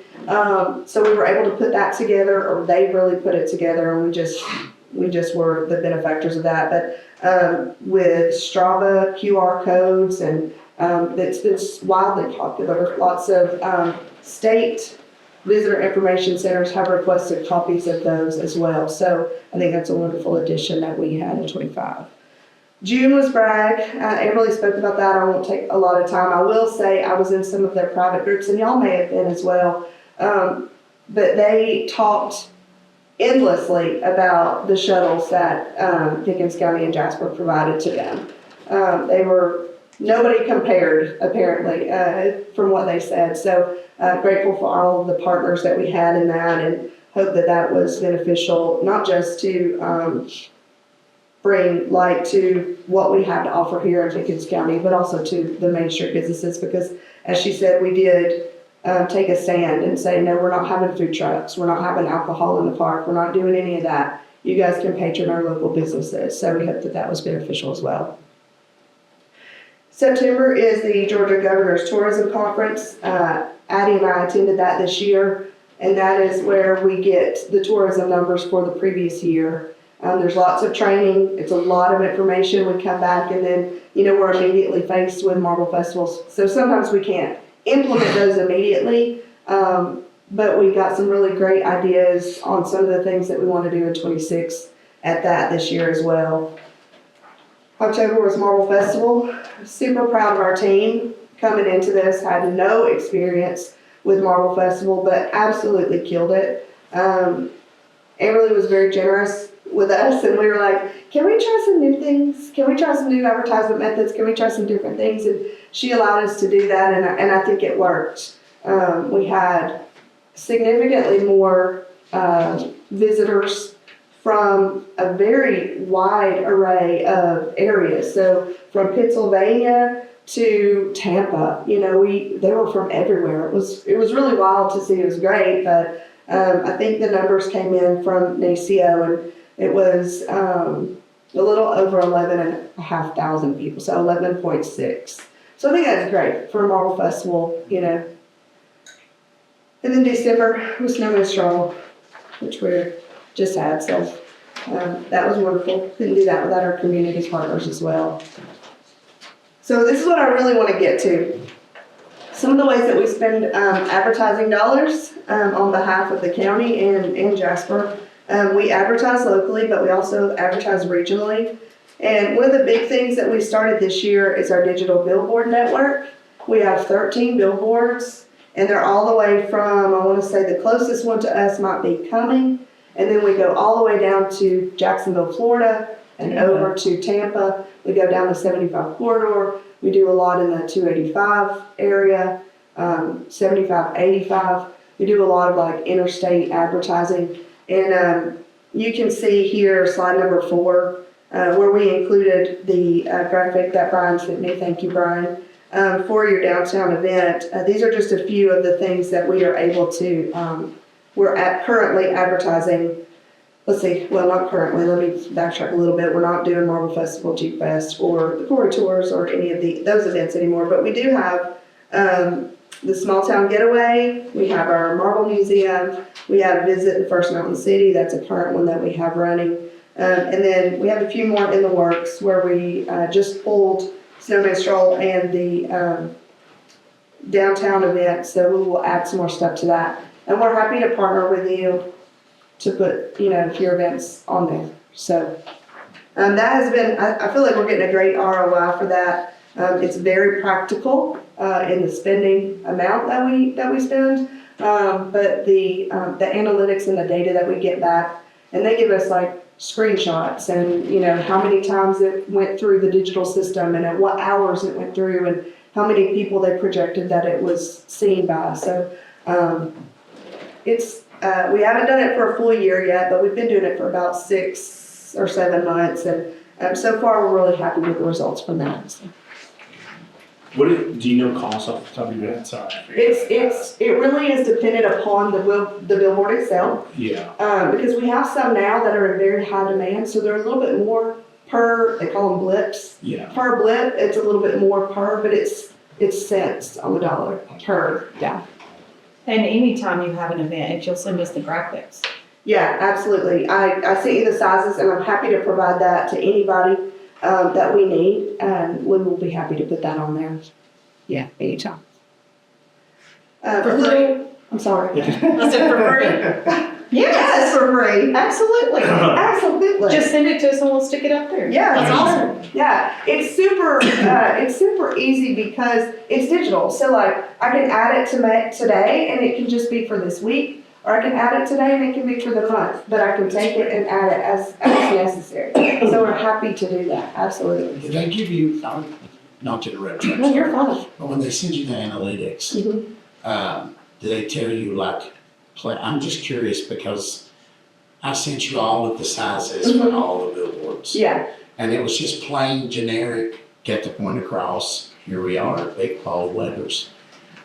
So we were able to put that together, or they really put it together, and we just were the benefactors of that. But with Strava QR codes, and it's been wildly popular. Lots of state visitor information centers have requested copies of those as well. So I think that's a wonderful addition that we had in 25. June was Bragg. Amberle spoke about that. I won't take a lot of time. I will say I was in some of their private groups, and y'all may have been as well. But they talked endlessly about the shuttles that Pickens County and Jasper provided to them. Nobody compared, apparently, from what they said. So grateful for all of the partners that we had in that, and hope that that was beneficial, not just to bring light to what we have to offer here in Pickens County, but also to the Main Street businesses, because as she said, we did take a stand and say, no, we're not having food trucks, we're not having alcohol in the park, we're not doing any of that. You guys can patron our local businesses. So we hope that that was beneficial as well. September is the Georgia Governor's Tourism Conference. Addie and I attended that this year, and that is where we get the tourism numbers for the previous year. There's lots of training. It's a lot of information. We come back and then, we're immediately faced with Marble Festivals. So sometimes we can't implement those immediately, but we got some really great ideas on some of the things that we want to do in 26 at that this year as well. October was Marble Festival. Super proud of our team coming into this. Had no experience with Marble Festival, but absolutely killed it. Amberle was very generous with us, and we were like, can we try some new things? Can we try some new advertisement methods? Can we try some different things? And she allowed us to do that, and I think it worked. We had significantly more visitors from a very wide array of areas. So from Pennsylvania to Tampa, they were from everywhere. It was really wild to see. It was great, but I think the numbers came in from NACO, and it was a little over 11,500 people, so 11.6. So I think that's great for a Marble Festival, And then December was Snow and Straw, which we just had, so that was wonderful. Couldn't do that without our community partners as well. So this is what I really want to get to. Some of the ways that we spend advertising dollars on behalf of the county and Jasper. We advertise locally, but we also advertise regionally. And one of the big things that we started this year is our digital billboard network. We have 13 billboards, and they're all the way from, I want to say the closest one to us might be Cumming, and then we go all the way down to Jacksonville, Florida, and over to Tampa. We go down the 75 corridor. We do a lot in the 285 area, 75, 85. We do a lot of like interstate advertising. And you can see here, slide number 4, where we included the graphic that Brian sent me. Thank you, Brian, for your downtown event. These are just a few of the things that we are able to, we're currently advertising. Let's see, well, not currently, let me backtrack a little bit. We're not doing Marble Festival, Jeep Fest, or the Quarry Tours, or any of those events anymore, but we do have the Small Town Getaway. We have our Marble Museum. We have Visit the First Mountain City. That's a current one that we have running. And then we have a few more in the works where we just pulled Snowman Stroll and the downtown event, so we will add some more stuff to that. And we're happy to partner with you to put, your events on there. So that has been, I feel like we're getting a great ROI for that. It's very practical in the spending amount that we spend, but the analytics and the data that we get back, and they give us like screenshots and how many times it went through the digital system and at what hours it went through and how many people they projected that it was seen by. So it's we haven't done it for a full year yet, but we've been doing it for about 6 or 7 months, and so far we're really happy with the results from that. So. Do you know costs off the top of your head? Sorry. It really is dependent upon the billboard itself. Yeah. Because we have some now that are in very high demand, so they're a little bit more per. They call them blips. Yeah. Per blip, it's a little bit more per, but it's cents on the dollar per. Yeah. And anytime you have an event, if you'll send us the graphics. Yeah, absolutely. I sent you the sizes, and I'm happy to provide that to anybody that we need, and we will be happy to put that on there. Yeah, anytime. For free? I'm sorry. I said for free? Yes, for free. Absolutely. Absolutely. Just send it to us and we'll stick it up there. Yeah, That's for awesome. sure. Yeah, it's super easy because it's digital. So like, I can add it to today and it can just be for this week, or I can add it today and it can be for the month, but I can take it and add it as necessary. So we're happy to do that, absolutely. Did they give you, not to interrupt you, No, you're fine. but when they send you the analytics, Mhm. do they tell you like, I'm just curious because I sent you all of the sizes for all the billboards. Yeah, And it was just plain generic, get the point across, here we are, big bold letters.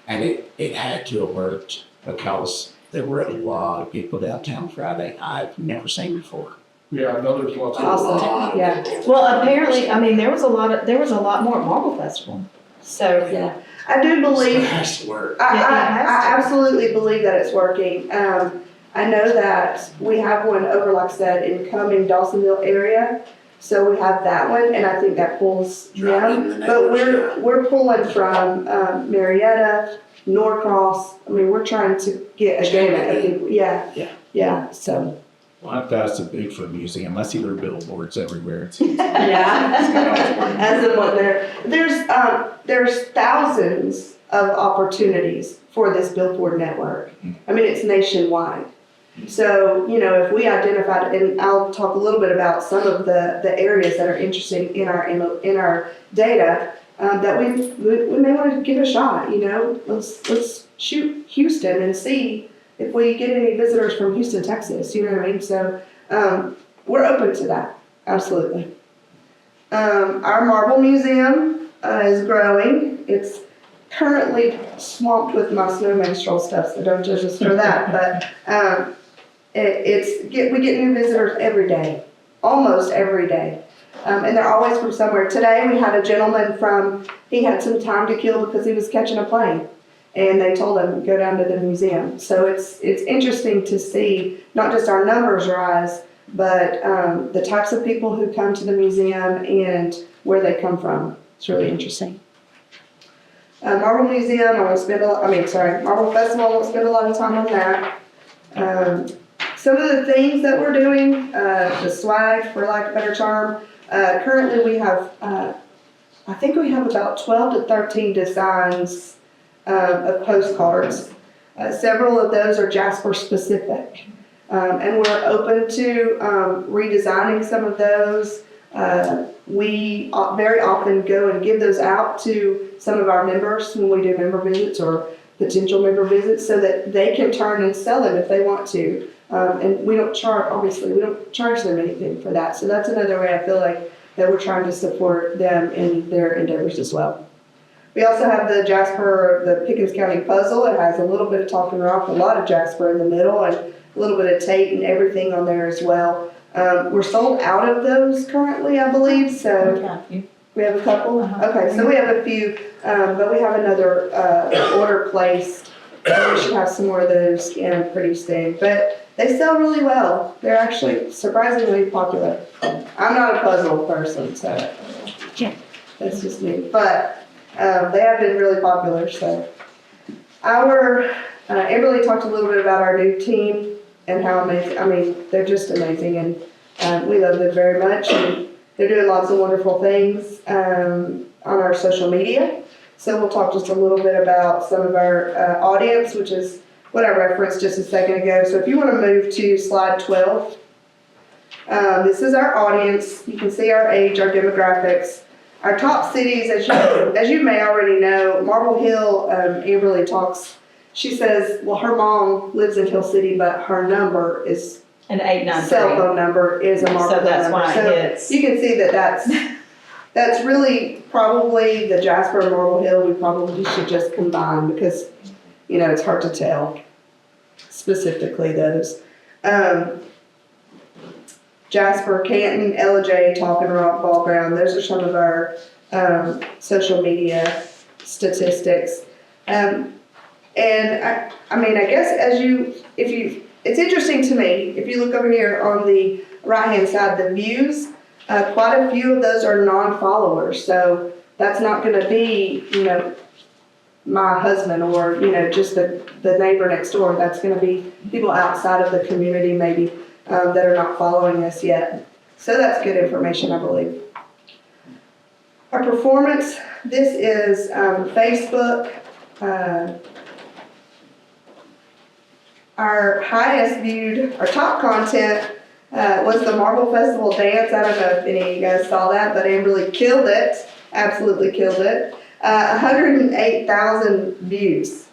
And it had to have worked because there were a lot of people downtown Friday I've never seen before. Yeah, I know there's lots of. awesome, yeah, Well, apparently, I mean, there was a lot more at Marble Festival. So, yeah. I do So it believe, has to work. I Yeah, it has to. absolutely believe that it's working. I know that we have one over, like I said, in coming Dawsonville area. So we have that one, and I think that pulls Driving them. the But neighbors, we're pulling from Marietta, Norcross. I mean, we're trying to get a gamut of people. Yeah. Yeah. Yeah. So. Well, I passed a Bigfoot museum. I see their billboards everywhere. Yeah. As in what there's thousands of opportunities for this billboard network. I mean, it's nationwide. So, you know, if we identified, and I'll talk a little bit about some of the areas that are interesting in our data, that we may want to give a shot, you know, let's shoot Houston and see if we get any visitors from Houston, Texas, you know what I mean? So, we're open to that, absolutely. Our Marble Museum is growing. It's currently swamped with my snow minstrel stuff, so don't judge us for that. But we get new visitors every day, almost every day. And they're always from somewhere. Today we had a gentleman he had some time to kill because he was catching a plane. And they told him to go down to the museum. So it's interesting to see not just our numbers rise, but the types of people who come to the museum and where they come from. It's really interesting. Marble Museum, Marble Festival, I won't spend a lot of time on that. Some of the things that we're doing, the swag, for lack of a better term, currently we have, I think we have about 12 to 13 designs of postcards. Several of those are Jasper specific. And we're open to redesigning some of those. We very often go and give those out to some of our members when we do member visits or potential member visits so that they can turn and sell them if they want to. And we don't charge them anything for that. So that's another way I feel like that we're trying to support them in their endeavors as well. We also have the Jasper, the Pickens County Puzzle. It has a little bit of Talking Rock, a lot of Jasper in the middle, and a little bit of Tate and everything on there as well. We're sold out of those currently, I believe, so we have a couple? Okay, so we have a few, but we have another order placed. We should have some more of those in pretty soon, but they sell really well. They're actually surprisingly popular. I'm not a puzzle person, so that's just me, but they have been really popular, so. Amberle talked a little bit about our new team and how amazing, they're just amazing, and we love them very much, and they're doing lots of wonderful things on our social media. So we'll talk just a little bit about some of our audience, which is what I referenced just a second ago. So if you want to move to slide 12, this is our audience. You can see our age, our demographics. Our top cities, as you may already know, Marble Hill, Amberle talks, she says, well, her mom lives in Hill City, but her number is, an 893. cell phone number is a Marble So that's number. why it So hits. you can see that's really probably the Jasper and Marble Hill we probably should just combine because, you know, it's hard to tell specifically those. Jasper, Canton, LJ, Talking Rock, Ball Ground, those are some of our social media statistics. And I guess it's interesting to me, if you look over here on the right-hand side, the views, quite a few of those are non-followers. So that's not going to be, my husband or, just the neighbor next door. That's gonna be people outside of the community maybe, that are not following us yet. So that's good information, I believe. Our performance, this is, Facebook, our highest viewed, our top content, was the Marble Festival dance. I don't know if any of you guys saw that, but Amberle killed it, absolutely killed it. 108,000 views.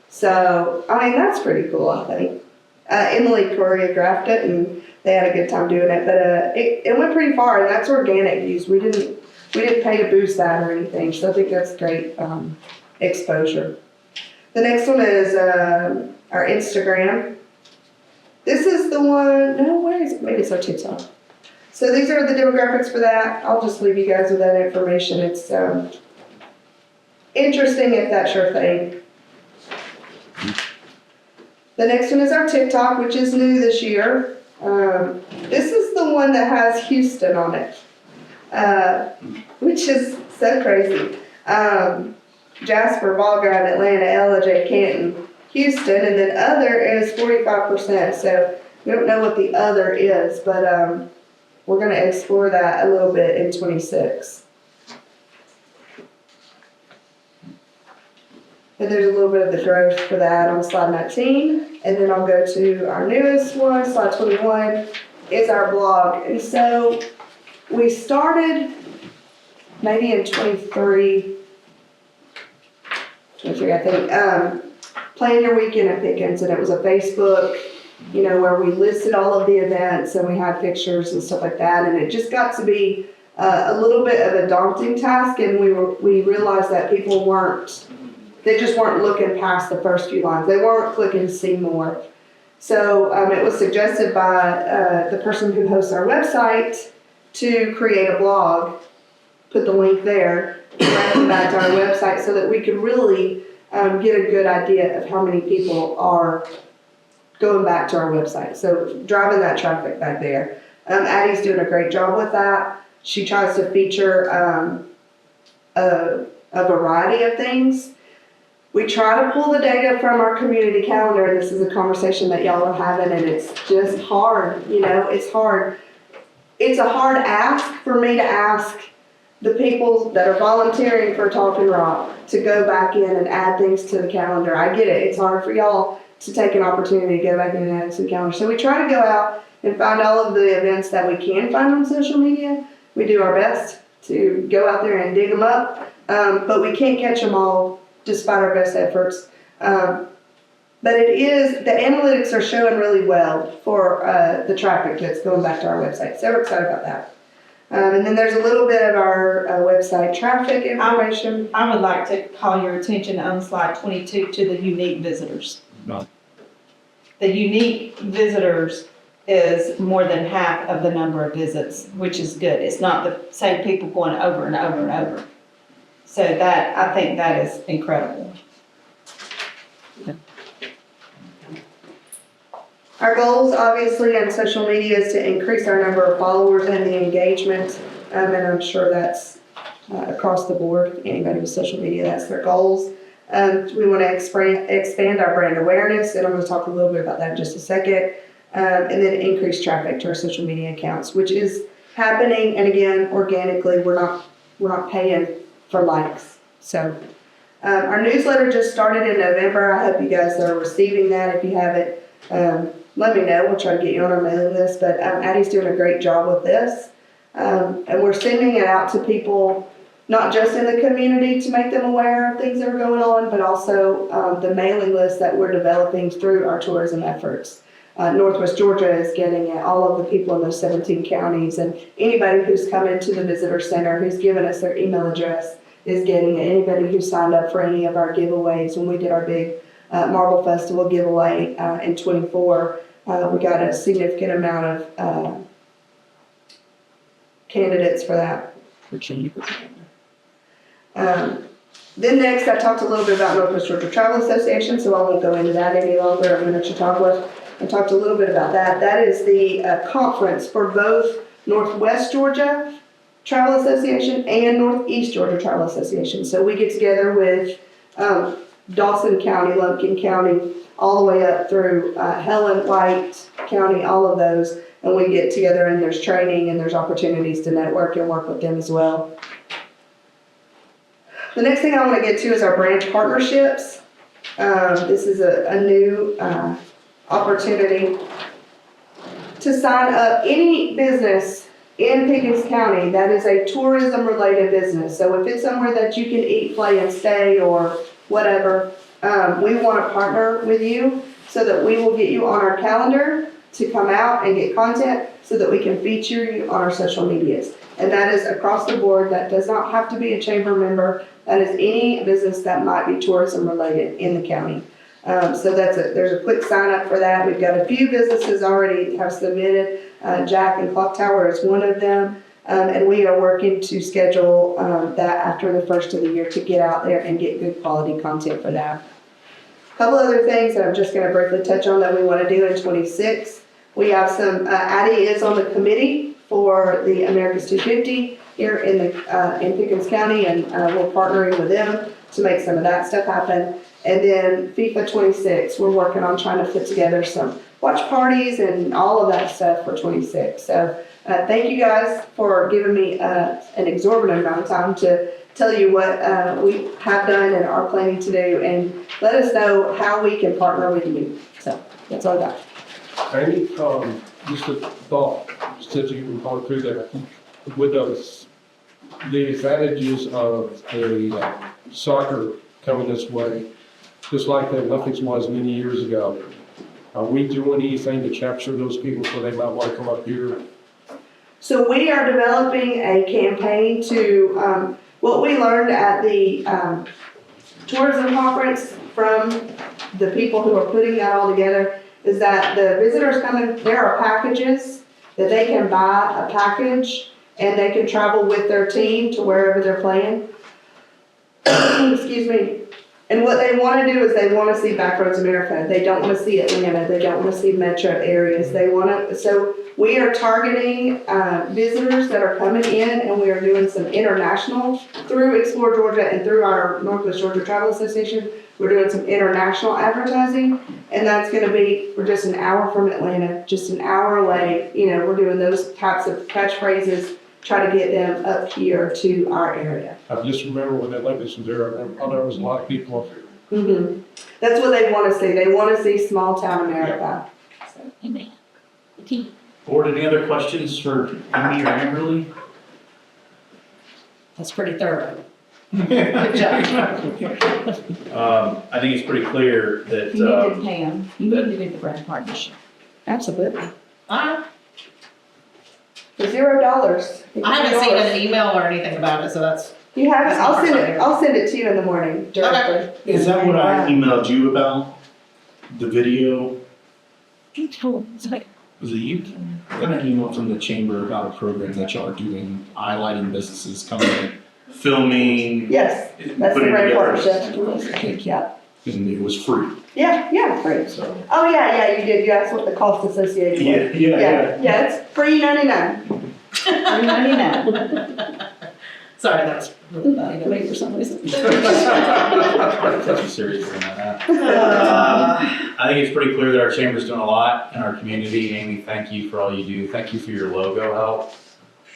So, I mean, that's pretty cool, I think. Emily choreographed it and they had a good time doing it, but it went pretty far, and that's organic views. We didn't pay to boost that or anything, so I think that's great exposure. The next one is our Instagram. This is the one, no, where is it? Maybe it's our TikTok. So these are the demographics for that. I'll just leave you guys with that information. It's interesting if that's your thing. The next one is our TikTok, which is new this year. This is the one that has Houston on it, which is so crazy. Jasper, Volgrad, Atlanta, LJ, Canton, Houston, and then other is 45%. So we don't know what the other is, but we're going to explore that a little bit in 26. And there's a little bit of the growth for that on slide 19. And then I'll go to our newest one, slide 21, is our blog. And so we started maybe in 23, I think, Plan Your Weekend at Pickens, and it was a Facebook, where we listed all of the events and we had pictures and stuff like that, and it just got to be a little bit of a daunting task, and we realized that people they just weren't looking past the first few lines. They weren't clicking see more. So it was suggested by the person who hosts our website to create a blog, put the link there, direct them back to our website so that we could really get a good idea of how many people are going back to our website. So driving that traffic back there. Addie's doing a great job with that. She tries to feature a variety of things. We try to pull the data from our community calendar, and this is a conversation that y'all are having, and it's just hard, it's hard. It's a hard ask for me to ask the people that are volunteering for Talking Rock to go back in and add things to the calendar. I get it. It's hard for y'all to take an opportunity to go back in and add to the calendar. So we try to go out and find all of the events that we can find on social media. We do our best to go out there and dig them up, but we can't catch them all despite our best efforts. But the analytics are showing really well for the traffic that's going back to our website. So we're excited about that. And then there's a little bit of our website traffic information. I would like to call your attention on slide 22 to the unique visitors. No. The unique visitors is more than half of the number of visits, which is good. It's not the same people going over and over and over. So I think that is incredible. Our goals, obviously, on social media is to increase our number of followers and the engagement, and I'm sure that's across the board. Anybody with social media, that's their goals. We want to expand our brand awareness, and I'm going to talk a little bit about that in just a second, and then increase traffic to our social media accounts, which is happening. And again, organically, we're not paying for likes. So our newsletter just started in November. I hope you guys are receiving that. If you haven't, let me know. We'll try to get you on our mailing list. But Addie's doing a great job with this. And we're sending it out to people, not just in the community to make them aware of things that are going on, but also the mailing list that we're developing through our tourism efforts. Northwest Georgia is getting it, all of the people in those 17 counties, and anybody who's come into the visitor center who's given us their email address is getting it. Anybody who signed up for any of our giveaways, when we did our big Marble Festival giveaway in 24, we got a significant amount of candidates for that. Then next, I talked a little bit about Northwest Georgia Travel Association, so I won't go into that any longer. I'm going to Chautauqua. I talked a little bit about that. That is the conference for both Northwest Georgia Travel Association and Northeast Georgia Travel Association. So we get together with Dawson County, Lumpkin County, all the way up through Helen, White County, all of those. And we get together and there's training and there's opportunities to network and work with them as well. The next thing I want to get to is our branch partnerships. This is a new opportunity to sign up any business in Pickens County that is a tourism related business. So if it's somewhere that you can eat, play, and stay or whatever, we want to partner with you so that we will get you on our calendar to come out and get content so that we can feature you on our social medias. And that is across the board. That does not have to be a chamber member. That is any business that might be tourism related in the county. So there's a quick sign up for that. We've got a few businesses already have submitted. Jack and Clock Tower is one of them. And we are working to schedule that after the first of the year to get out there and get good quality content for that. A couple other things that I'm just going to briefly touch on that we want to do in 26. We have some, Addie is on the committee for the America's 250 here in Pickens County, and we're partnering with them to make some of that stuff happen. And then FIFA 26, we're working on trying to put together some watch parties and all of that stuff for 26. So thank you guys for giving me an exorbitant amount of time to tell you what we have done and are planning to do, and let us know how we can partner with you. So that's all I got. Amy, just a thought, since you've been going through that, with the advantages of a soccer coming this way, just like the Olympics was many years ago, are we doing anything to capture those people so they might want to come up here? So we are developing a campaign to, what we learned at the tourism conference from the people who are putting that all together is that the visitors coming, there are packages that they can buy a package and they can travel with their team to wherever they're playing. Excuse me. And what they want to do is they want to see Backroads America. They don't want to see Atlanta. They don't want to see metro areas. They want to, so we are targeting visitors that are coming in, and we are doing some international through Explore Georgia and through our Northwest Georgia Travel Association. We're doing some international advertising, and that's going to be, we're just an hour from Atlanta, just an hour away. You know, we're doing those types of catchphrases, try to get them up here to our area. I just remember when the Olympics was there, I know there was a lot of people up here. Mm-hmm. That's what they want to see. They want to see small town America. Amen. Board, any other questions for Amy or Amberle? That's pretty thorough. Good job. I think it's pretty clear that, You need to pay them. You need to do the brand partnership. Absolutely. For $0. I haven't seen an email or anything about it, so that's. You have it? That's not I'll send it to you in the morning directly. Is that what I emailed you about? The video? Was it you? I got an email from the chamber about a program that y'all are doing, highlighting businesses coming in, filming. Yes, that's the putting brand together. partnership. Yeah. And it was free, Yeah, free. so. Oh, yeah, you did. You asked what the cost associated was. Yeah, it's free 99. $3.99. Sorry, that's really funny to me for some reason. Such a serious thing on that. I think it's pretty clear that our chamber's doing a lot in our community. Amy, thank you for all you do. Thank you for your logo help.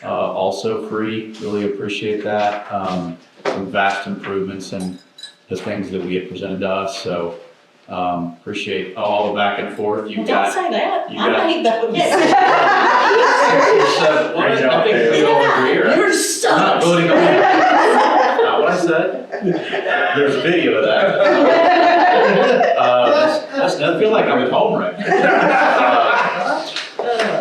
Also free, really appreciate that. Some vast improvements in the things that we had presented to us, so appreciate all the back and forth. You Don't got. say that. you I got- made those. So, I think we all agree, right? You're I'm so. not voting on that. Not what I said. There's a video of that. I feel like I'm at home right now.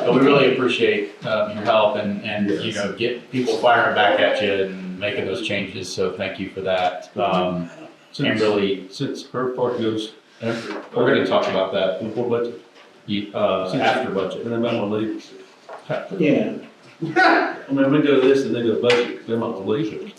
But we really appreciate your help and you know, get people firing back at you and making those changes, so thank you for that. Amberle, Since her part goes we're gonna talk about that before budget, after budget. and then I'm gonna leave. Yeah. I mean, we go to this and then go to budget, then I'm gonna leave it.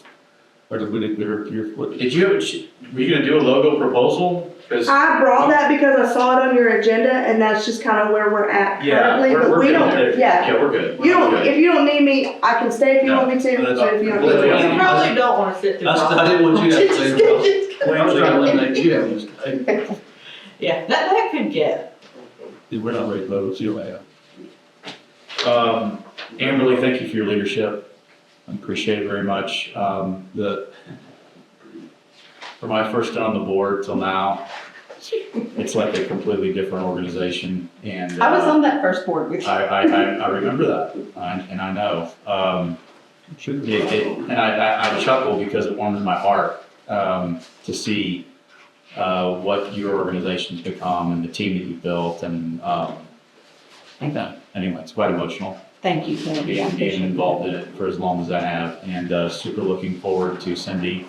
Or did we need to hear what? Were you gonna do a logo proposal? 'Cause- I brought that because I saw it on your agenda, and that's just kind of where we're at Yeah, currently, we're but we good. don't, yeah. Yeah, we're good. You We're don't, good. if you don't need me, I can stay if you No, want me to, that's but if you don't need completely me. You probably don't wanna sit through. I didn't want you to have to say about. I was trying to eliminate you having to stay. Yeah, that could get, We're not ready to vote, so you're right. Amberle, thank you for your leadership. I appreciate it very much. From my first day on the board till now, it's like a completely different organization, and I was on that first board with you. I remember that, and I know. And I chuckle because it warms my heart to see what your organization's become and the team that you built, and anyway, it's quite emotional Thank you, Cindy. I being appreciate involved in that. it for as long as I have, and super looking forward to Cindy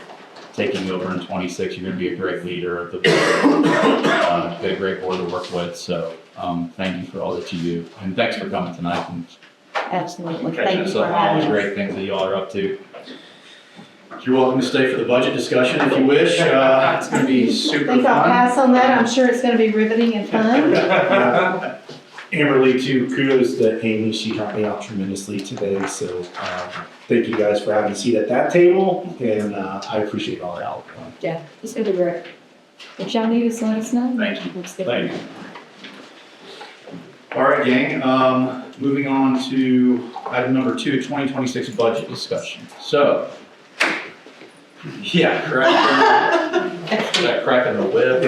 taking over in 26. You're going to be a great leader of the board, be a great board to work with. So thank you for all that you do, and thanks for coming tonight and Absolutely. catching Thank you us for up on all having the us. great things that y'all are up to. You're welcome to stay for the budget discussion if you wish. It's going to be I super think I'll fun. pass on that. I'm sure it's gonna be riveting and fun. Amberle, too, kudos to Amy. She helped me out tremendously today. So thank you guys for having a seat at that table. And I appreciate all your help. Yeah, it's gonna be great. If y'all need us, let us know. Thank you. We'll step Thank you. All right, gang, moving on to item number 2, 2026 budget discussion. So, yeah, correct. That crack in the whip.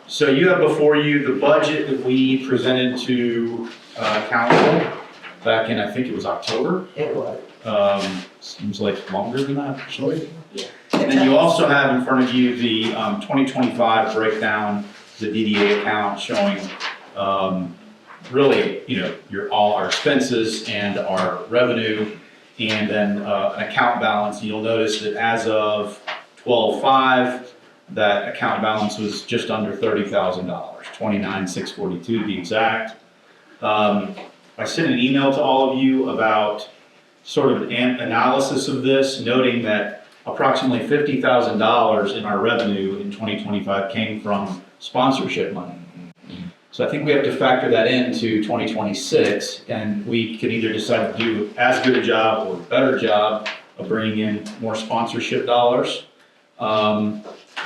So you have before you the budget that we presented to council back in, I think it was October. it was. Seems like longer than that, actually. And then you also have in front of you the 2025 breakdown, the DDA account showing really, all our expenses and our revenue, and then an account balance. You'll notice that as of 12/5, that account balance was just under $30,000, $29,642 to be exact. I sent an email to all of you about sort of an analysis of this, noting that approximately $50,000 in our revenue in 2025 came from sponsorship money. So I think we have to factor that into 2026, and we can either decide to do as good a job or a better job of bringing in more sponsorship dollars.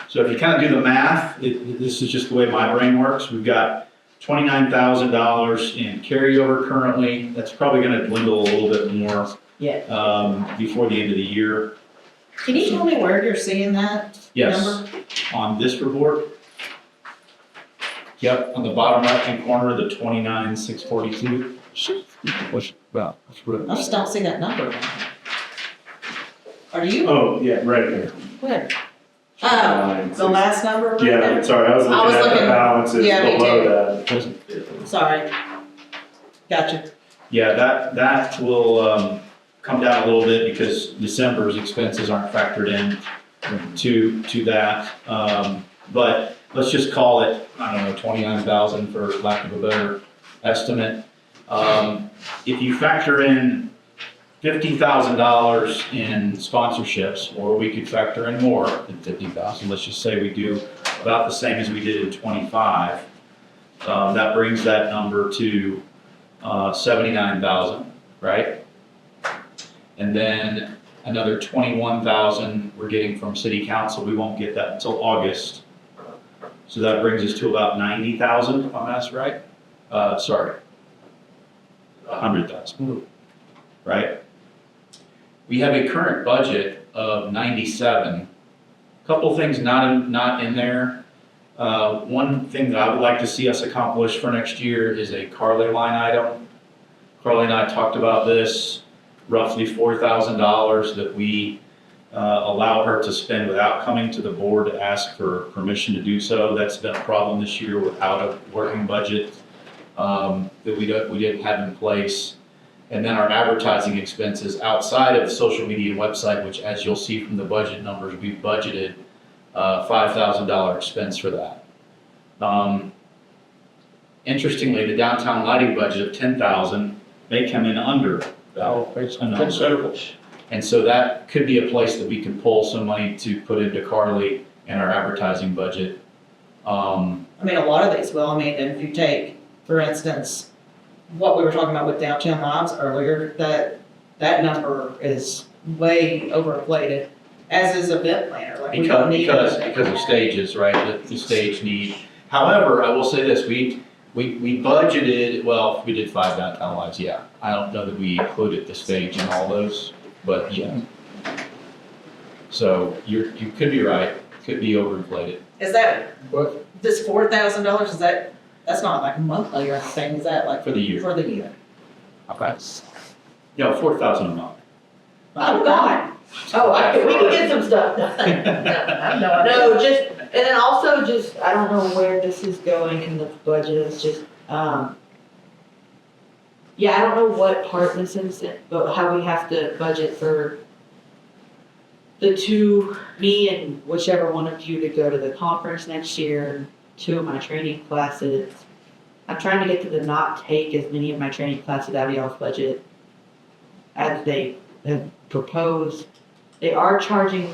So if you kind of do the math, this is just the way my brain works. We've got $29,000 in carryover currently. That's probably going to dwindle a little bit more before the end of the year. Can you tell me where you're seeing that Yes, number? on this report. Yep, on the bottom right-hand corner, the 29,642. What's about? I just don't see that number. Are you? Oh, yeah, right here. Where? Oh, the last number right Yeah, there? sorry, I was looking at the looking- balances yeah, me below too. that. Sorry. Gotcha. Yeah, that will come down a little bit because December's expenses aren't factored in to that. But let's just call it, I don't know, 29,000 for lack of a better estimate. If you factor in $50,000 in sponsorships, or we could factor in more than 50,000, let's just say we do about the same as we did in 25. That brings that number to 79,000, right? And then another 21,000 we're getting from city council. We won't get that until August. So that brings us to about 90,000, if I'm asked right. Sorry, 100,000, right? We have a current budget of 97. Couple things not in there. One thing that I would like to see us accomplish for next year is a Carly line item. Carly and I talked about this, roughly $4,000 that we allow her to spend without coming to the board to ask for permission to do so. That's been a problem this year without a working budget that we didn't have in place. And then our advertising expenses outside of the social media and website, which as you'll see from the budget numbers, we've budgeted $5,000 expense for that. Interestingly, the downtown lighting budget of $10,000 may come in under that. Oh, it's I know. considerable. And so that could be a place that we could pull some money to put into Carly and our advertising budget. I mean, a lot of these will, I mean, if you take, for instance, what we were talking about with downtown lives earlier, that number is way overinflated, as is event planner, like we don't need. Because of stages, right, the stage need. However, I will say this, we budgeted, well, we did 5 downtown lives, yeah. I don't know that we included the stage in all those, but yeah. So you could be right, could be overinflated. Is that, What? this $4,000, is that's not like monthly or anything, is that like? For the year. For the year. Okay. Yeah, 4,000 a month. Oh, God. Oh, we can get some stuff done. No, just, and then also just, I don't know where this is going in the budget, it's just, yeah, I don't know what part this is, but how we have to budget for the two, me and whichever one of you to go to the conference next year, 2 of my training classes. I'm trying to get to the not take as many of my training classes out of y'all's budget as they have proposed. They are charging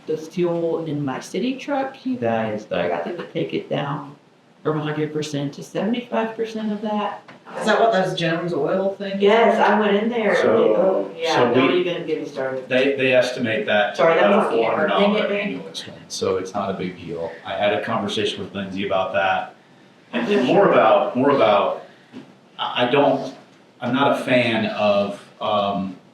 the fuel in my city truck, you guys, I got them to take it down from 100% to 75% of that. Is that what those Jones Oil things? Yes, I went in there. So- Yeah, so don't we- even get me started. They estimate that to Sorry, that about was a on camera. $400 Dang it, annual expense, so it's not a big deal. I had a conversation with Lindsay about that. And more about, I'm not a fan of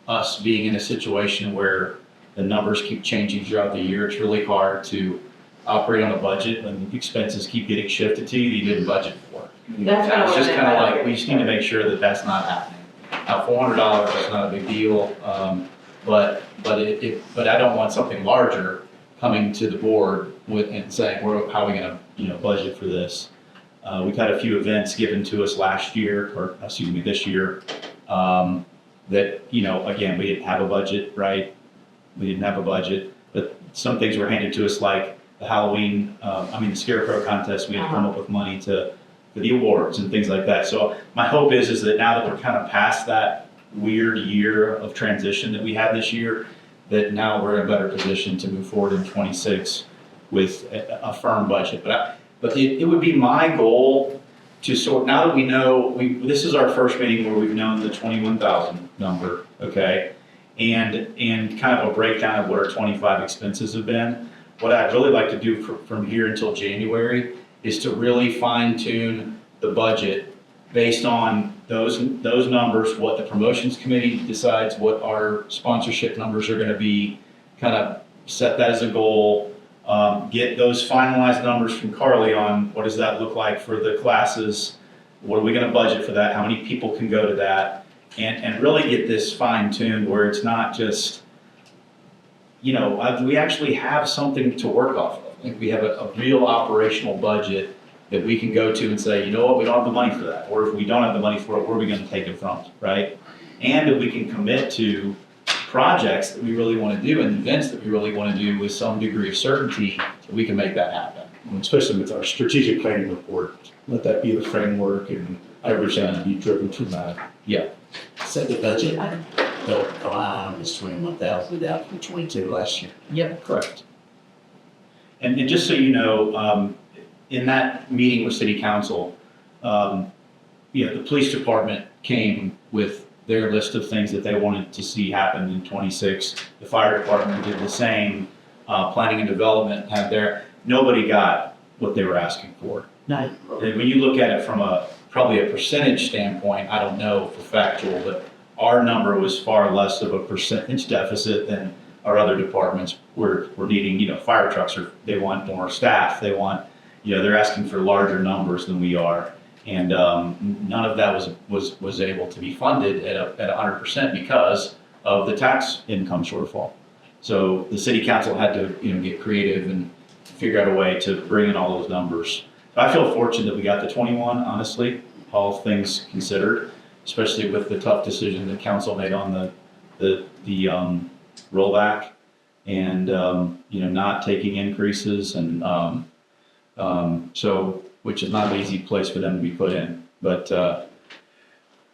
us being in a situation where the numbers keep changing throughout the year. It's really hard to operate on a budget when expenses keep getting shifted to you that you didn't budget for. That's kind of It's what just I kind of meant. like, we just need to make sure that that's not happening. Now, $400 is not a big deal, but I don't want something larger coming to the board with, and saying, how are we gonna, budget for this? We've had a few events given to us last year, or excuse me, this year, that, again, we didn't have a budget, right? We didn't have a budget, but some things were handed to us like the Halloween, the Scarecrow contest, we had to come up with money for the awards and things like that. So my hope is that now that we're kind of past that weird year of transition that we had this year, that now we're in a better position to move forward in 26 with a firm budget. But it would be my goal to sort, now that we know, this is our first meeting where we've known the 21,000 number, okay? And kind of a breakdown of what our 25 expenses have been. What I'd really like to do from here until January is to really fine tune the budget based on those numbers, what the promotions committee decides, what our sponsorship numbers are gonna be, kind of set that as a goal, get those finalized numbers from Carly on what does that look like for the classes, what are we gonna budget for that, how many people can go to that, and really get this fine tuned where it's not just, we actually have something to work off of. Like we have a real operational budget that we can go to and say, you know what, we don't have the money for that. Or if we don't have the money for it, where are we gonna take it from, right? And that we can commit to projects that we really wanna do and events that we really wanna do with some degree of certainty that we can make that happen. Especially with our strategic planning report, let that be the framework and everything be driven from that. So the budget, the line was 21,000 out from 22 last year. Yep. Correct. And just so you know, in that meeting with city council, the police department came with their list of things that they wanted to see happen in 26. The fire department did the same. Planning and development had nobody got what they were asking for. No. And when you look at it from probably a percentage standpoint, I don't know for factual, but our number was far less of a percentage deficit than our other departments. We're needing, fire trucks, they want more staff, they want, they're asking for larger numbers than we are. And none of that was able to be funded at 100% because of the tax income shortfall. So the city council had to, get creative and figure out a way to bring in all those numbers. I feel fortunate that we got the 21, honestly, all things considered, especially with the tough decision that council made on the rollback and, not taking increases and, so, which is not an easy place for them to be put in. But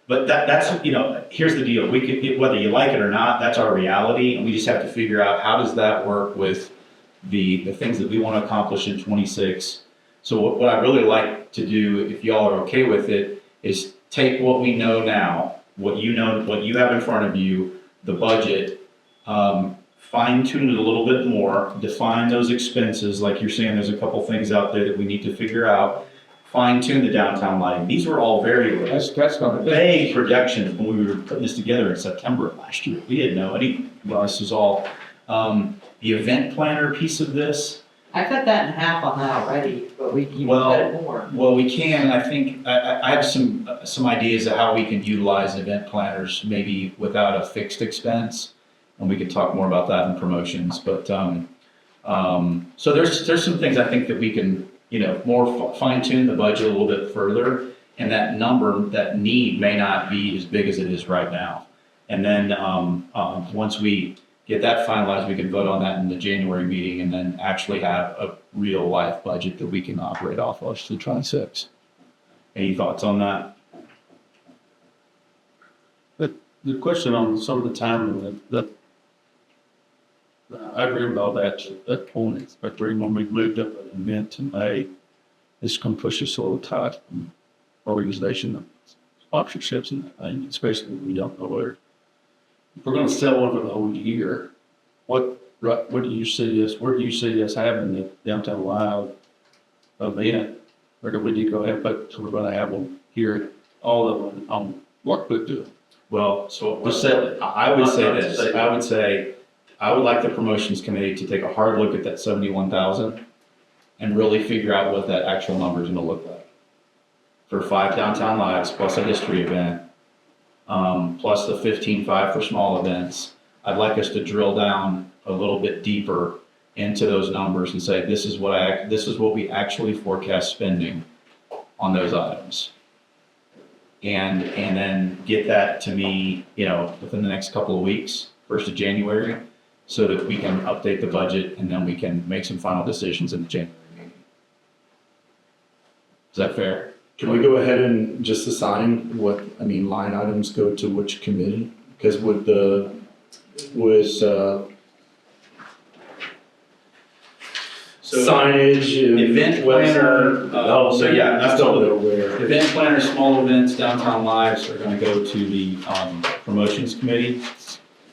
But that's, you know, here's the deal, we could, whether you like it or not, that's our reality, and we just have to figure out how does that work with the things that we want to accomplish in '26. So what I'd really like to do, if y'all are okay with it, is take what we know now, what you have in front of you, the budget, fine tune it a little bit more, define those expenses, like you're saying, there's a couple things out there that we need to figure out, fine tune the downtown lighting. These were all very That's not a vague projections when we were putting this together in September of last year. We didn't know any, well, this was all, the event planner piece of this. I cut that in half on that already, but we can Well, cut it more. Well, we can, I think, I have some ideas of how we can utilize event planners, maybe without a fixed expense. And we could talk more about that in promotions, but, so there's some things I think that we can, you know, more fine tune the budget a little bit further. And that number, that need may not be as big as it is right now. And then, once we get that finalized, we can vote on that in the January meeting and then actually have a real life budget that we can operate off of to 26. Any thoughts on that? The question on some of the timing, that I agree with all that point, especially when we moved up an event to May, it's going to push us a little tight from organization sponsorships and things, especially when we don't know where. If we're going to sell one for the whole year, what do you see this? Where do you see us having the downtown live event? Or do we need to go ahead, but we're going to have them here, all of them on what we do? Well, so Just sell it. I would say this, I would like the promotions committee to take a hard look at that 71,000 and really figure out what that actual number is going to look like. For 5 downtown lives plus a history event, plus the 15.5 for small events. I'd like us to drill down a little bit deeper into those numbers and say, this is what we actually forecast spending on those items. And then get that to me, you know, within the next couple of weeks, 1st of January, so that we can update the budget and then we can make some final decisions in the January meeting. Is that fair? Can we go ahead and just assign line items go to which committee? Because signage, Event planner, so yeah, that's all. know where. Event planner, small events, downtown lives are gonna go to the, promotions committee.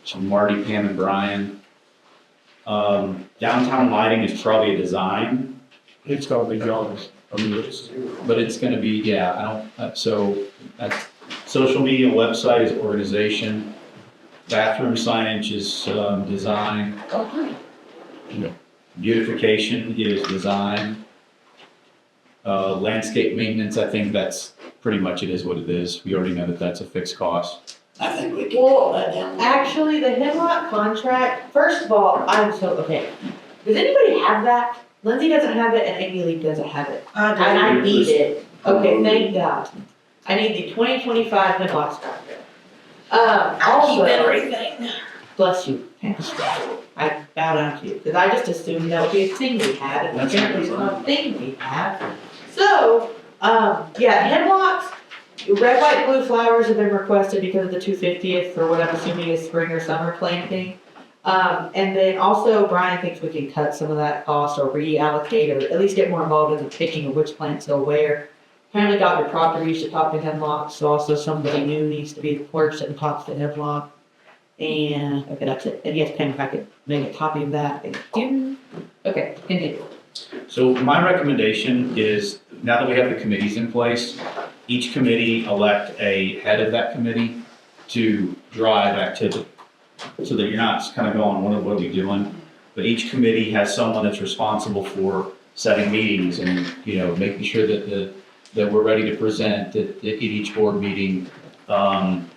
So Marty, Pam, and Brian. Downtown lighting is probably a design, It's gonna be yours. but it's gonna be, so that's, social media, website is organization. Bathroom signage is, design. Beautification is design. Landscape maintenance, I think that's pretty much it is what it is. We already know that that's a fixed cost. I think we can Well, pull that down. actually, the Hemlock contract, first of all, okay. Does anybody have that? Lindsay doesn't have it and Amy Lee doesn't have it. And I need it. Okay, thank God. I need the 2025 Hemlock contract. Also, everything. bless you. I bow down to you, because I just assumed that would be a thing we had, and apparently it's not a thing we have. So, yeah, hemlocks, red, white, blue flowers have been requested because of the 250th for what I'm assuming is spring or summer planting. And then also Brian thinks we can cut some of that cost or reallocate, or at least get more involved in the picking of which plants go where. Apparently Dr. Proctor used to talk to hemlocks, so also somebody new needs to be the person that talks to hemlock. And, okay, that's it. And yes, Pam, if I could make a copy of that. Okay, continue. So my recommendation is, now that we have the committees in place, each committee elect a head of that committee to drive activity. So that you're not kind of going, what are we doing? But each committee has someone that's responsible for setting meetings and, you know, making sure that that we're ready to present at each board meeting. And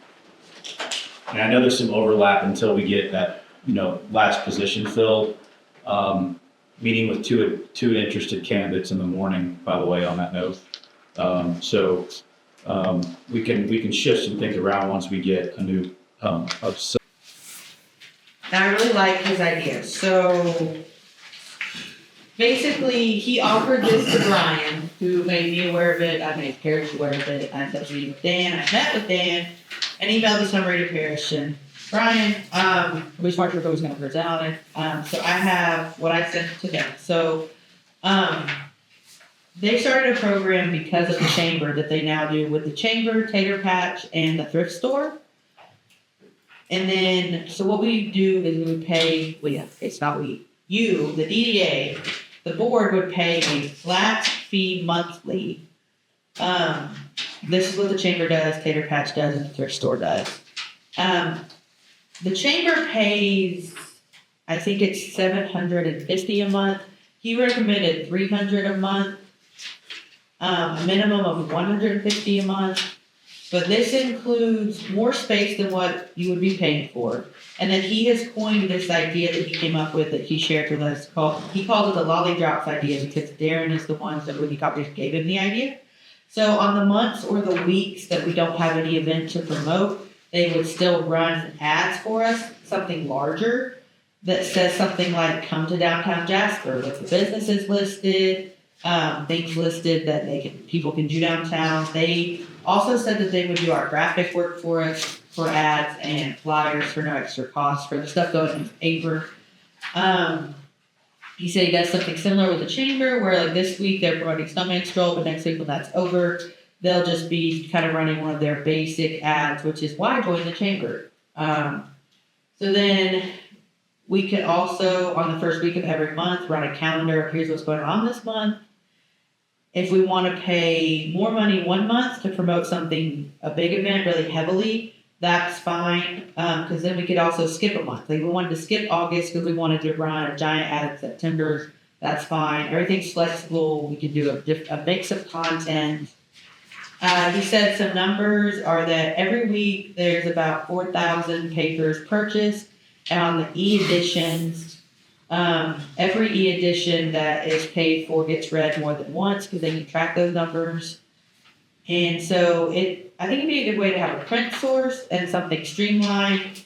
I know there's some overlap until we get that, you know, last position filled. Meeting with two interested candidates in the morning, by the way, on that note. So we can shift some things around once we get a new I really like his idea, so basically, he offered this to Brian, who made me aware of it. I made Parrish aware of it. I touched meeting with Dan. I met with Dan and emailed the summary to Parrish and Brian, which Marty was going to present on it. So I have what I sent to them. So, they started a program because of the chamber that they now do with the chamber, Tater Patch, and the thrift store. And then, so what we do is we would pay, it's not we, you, the DDA, the board would pay a flat fee monthly. This is what the chamber does, Tater Patch does, and the thrift store does. The chamber pays, I think it's $750 a month. He recommended $300 a month. A minimum of $150 a month, but this includes more space than what you would be paying for. And then he has coined this idea that he came up with that he shared with us he called it the lolly-drops idea because Darren is the one that really gave him the idea. So on the months or the weeks that we don't have any event to promote, they would still run ads for us, something larger that says something like, come to downtown Jasper, with the businesses listed, things listed that people can do downtown. They also said that they would do our graphic work for us for ads and flyers for no extra cost for the stuff going in paper. He said he does something similar with the chamber where like this week they're promoting Snowman Stroll, but next week when that's over, they'll just be kind of running one of their basic ads, which is why join the chamber. So then we could also, on the first week of every month, run a calendar. Here's what's going on this month. If we want to pay more money one month to promote something, a big event really heavily, that's fine. Because then we could also skip a month. Like we wanted to skip August because we wanted to run a giant ad in September. That's fine. Everything's flexible. We can do a mix of content. He said some numbers are that every week there's about 4,000 papers purchased. And on the e-editions, every e-edition that is paid for gets read more than once because they can track those numbers. And so I think it'd be a good way to have a print source and something streamlined.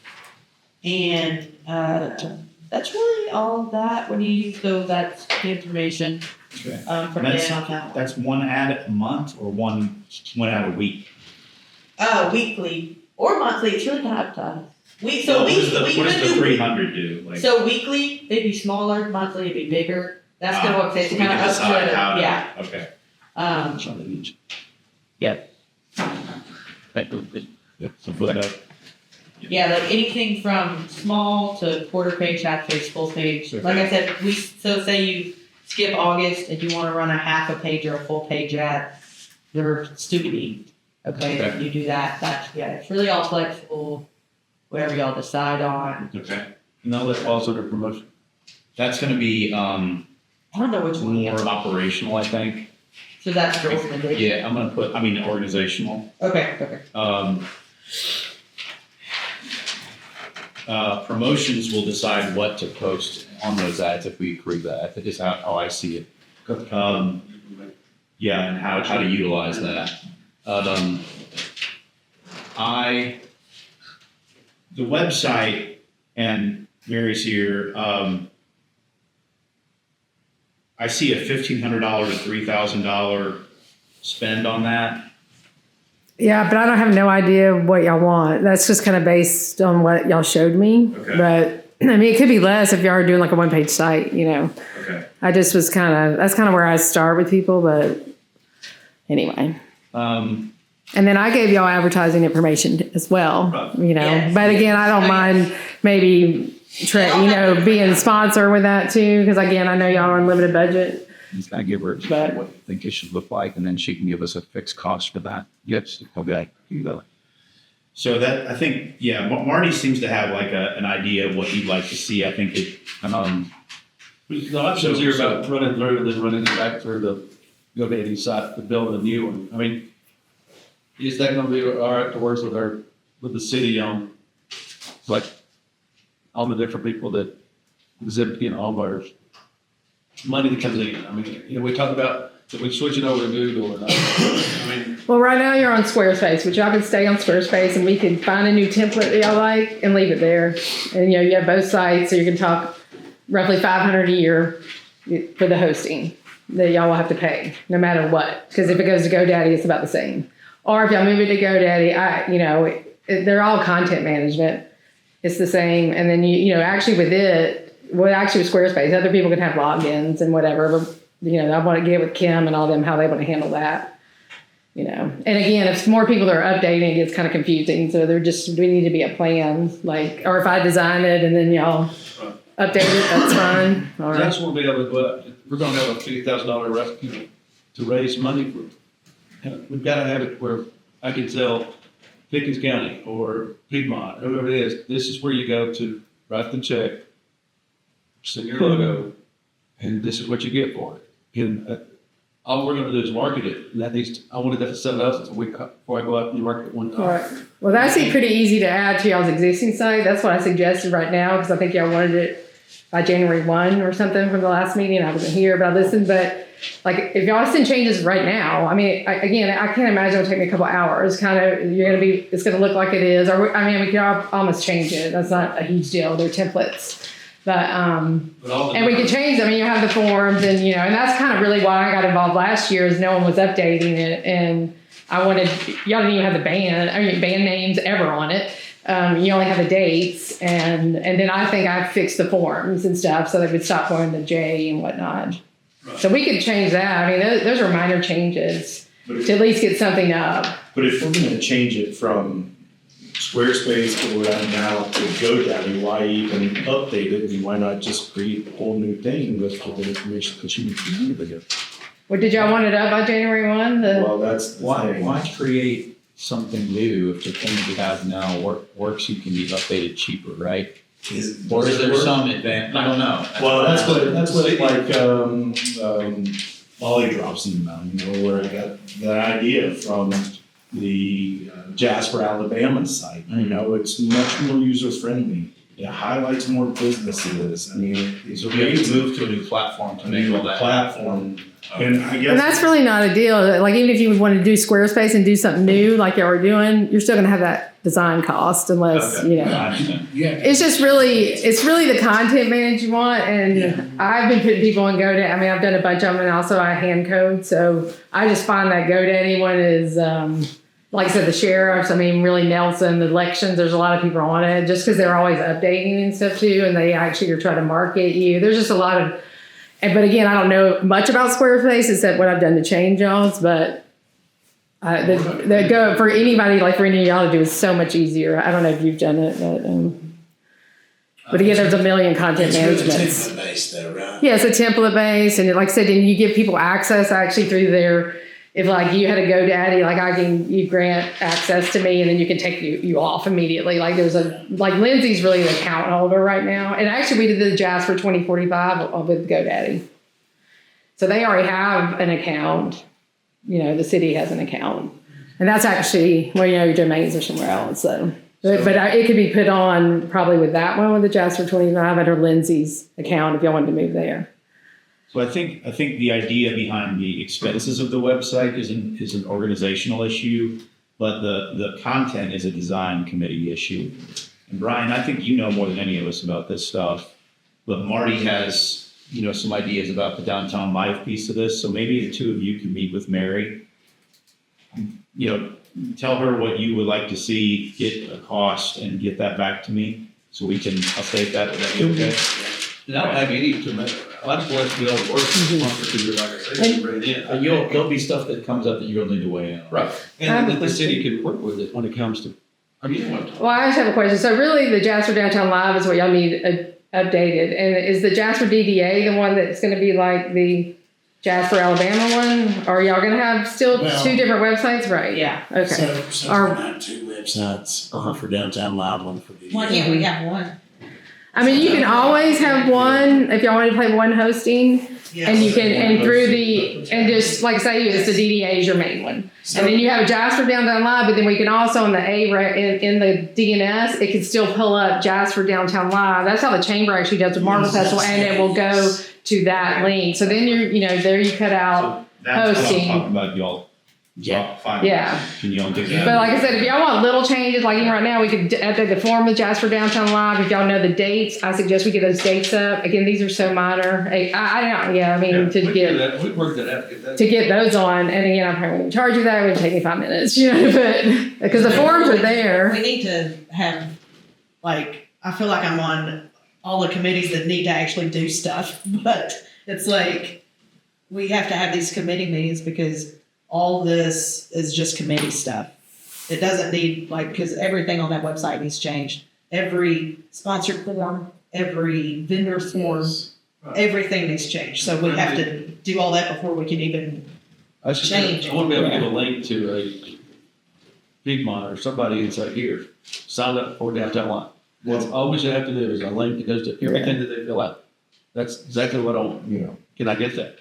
And that's really all that when you use those, that's the information Okay. from That's- Dan on that. That's one ad a month or one ad a week? Weekly or monthly, it's really kind of tough. What does the 300 do? Like, So weekly, they'd be smaller, monthly, it'd be bigger. That's kind of what it's we kind can of up decide to, how to. yeah. Okay. Yeah, like anything from small to quarter page, half page, full page. Like I said, so say you skip August and you want to run a half a page or a full page ad, they're student. Okay, you do that. It's really all flexible, whatever y'all decide on. Okay. And all that falls under promotion. That's going to be I don't know which one. more operational, I think. So that's the organization. Yeah, I'm going to put, organizational. Okay. Promotions will decide what to post on those ads if we approve that. That is how I see it. Yeah, and how to utilize that. The website, and Mary's here, I see a $1,500 to $3,000 spend on that. Yeah, but I don't have no idea what y'all want. That's just kind of based on what y'all showed me. Okay. But I mean, it could be less if y'all are doing like a one-page site, Okay. I just was that's kind of where I start with people, but anyway. And then I gave y'all advertising information as well, Yes. But again, I don't mind maybe, being a sponsor with that too, because again, I know y'all are on limited budget. Just kind of give her But- what you think it should look like, and then she can give us a fixed cost for that. Yes, okay, you go. So that, I think, Marty seems to have like an idea of what he'd like to see. I think it, The options here about running through and then running it back through the GoDaddy site to build a new one. I mean, is that gonna be all right to work with the city on, like, all the different people that exhibit, all of our money that comes in? I mean, we talk about, that we switch it over to Google or not. I mean, Well, right now you're on Squarespace, but y'all can stay on Squarespace and we can find a new template that y'all like and leave it there. And you have both sites, so you can talk roughly $500 a year. for the hosting that y'all will have to pay no matter what. Because if it goes to GoDaddy, it's about the same. Or if y'all move it to GoDaddy, they're all content management. It's the same. And then, actually with Squarespace, other people can have logins and whatever. But, I want to get with Kim and all them, how they want to handle that. And again, if more people are updating, it gets kind of confusing. So we need to be a plan. Or if I design it and then y'all update it, that's fine. All I right. just want to be able to, we're going to have a $50,000 rescue to raise money for, we've got to have it where I can tell Pickens County or Piedmont, whoever it is, this is where you go to write the check, send your logo, and this is what you get for it. And all we're going to do is market it. And I wanted that to set it up before I go out and market it one time. All right. Well, that's pretty easy to add to y'all's existing site. That's what I suggested right now because I think y'all wanted it by January 1 or something from the last meeting. I wasn't here, but I listened. But if y'all send changes right now, I can't imagine it'll take me a couple hours. It's going to look like it is. We can almost change it. That's not a huge deal. They're templates. But and we can change them. You have the forms and, and that's kind of really why I got involved last year is no one was updating it. And y'all didn't even have the band names ever on it. You only have the dates. And then I think I fixed the forms and stuff so they would stop going to J and whatnot. Right. So we could change that. Those are minor changes to at least get something up. But if we're going to change it from Squarespace or now to GoDaddy, why even update it? And why not just create a whole new thing with the information that you need? Well, did y'all want it up by January 1? Well, that's the thing. Why create something new if the thing we have now works? You can be updated cheaper, right? Or is there some advantage? I don't know. Well, that's what Molly drops email, where I got that idea from the Jasper, Alabama site. It's much more user friendly. It highlights more businesses. These are We have to move to a new platform to make all that platform. And I guess And that's really not a deal. Even if you would want to do Squarespace and do something new like y'all were doing, you're still going to have that design cost unless, It's just it's really the content management you want. And I've been putting people on GoDaddy. I've done a bunch of them and also I hand code. So I just find that GoDaddy one is, like I said, the sheriffs, really Nelson, the elections, there's a lot of people on it just because they're always updating and stuff too. And they actually are trying to market you. There's just a lot of, but again, I don't know much about Squarespace except what I've done to change y'all's, but the go for anybody, for any of y'all to do is so much easier. I don't know if you've done it, but again, there's a million content managements. Template based though, right? Yeah, it's a template based, and like I said, and you give people access actually through their. If you had a GoDaddy, you grant access to me, and then you can take you off immediately. Lindsay's really the account holder right now, and actually we did the Jasper 2045 with GoDaddy, so they already have an account. The city has an account, and that's actually your domains are somewhere else. So, but it could be put on probably with that one with the Jasper 25 under Lindsay's account if y'all wanted to move there. So I think the idea behind the expenses of the website is an organizational issue, but the content is a design committee issue. And Brian, I think you know more than any of us about this stuff, but Marty has some ideas about the downtown live piece of this. So maybe the two of you can meet with Mary. Tell her what you would like to see, get a cost, and get that back to me so we can update that. Would that be okay? And I don't have any to make. I just want to be able to work because, like I said, bring it in. There'll be stuff that comes up that you'll need to weigh in on. Right. And that the city can work with it when it comes to. Well, I just have a question. So really, the Jasper Downtown Live is what y'all need updated, and is the Jasper DDA the one that's going to be like the Jasper, Alabama one? Or are y'all going to have still two different websites? Right. Yeah. Okay. So we're not two websites, one for downtown live, one for the. We got one. You can always have one if y'all want to play one hosting, and you can and just like say it's the DDA is your main one, and then you have Jasper Downtown Live, but then we can also in the in the DNS it can still pull up Jasper Downtown Live. That's how the chamber actually does the Marble Festival, and it will go to that link. So then there you cut out That's hosting. what I'm talking about, y'all. Yeah. Fine. Yeah. Can you all do But that? like I said, if y'all want little changes, like even right now, we could update the form with Jasper Downtown Live. If y'all know the dates, I suggest we get those dates up. Again, these are so minor. I don't, yeah, I mean, We to get, that, we worked that out, get that. to get those on, and again, I'm probably going to charge you that. It would take me 5 minutes, you know, but, because the forms are there. We need to have, like, I feel like I'm on all the committees that need to actually do stuff, but it's like, we have to have these committee meetings because all this is just committee stuff. It doesn't need, like, because everything on that website needs changed. Every sponsored form, every vendor form, everything needs changed. So we have to do all that before we can even I should, change. I want to be able to give a link to a Piedmont or somebody inside here, sign up for downtown line. That's all we should have to do is a link that goes to everything that they fill out. That's exactly what I want, you know. Can I get that?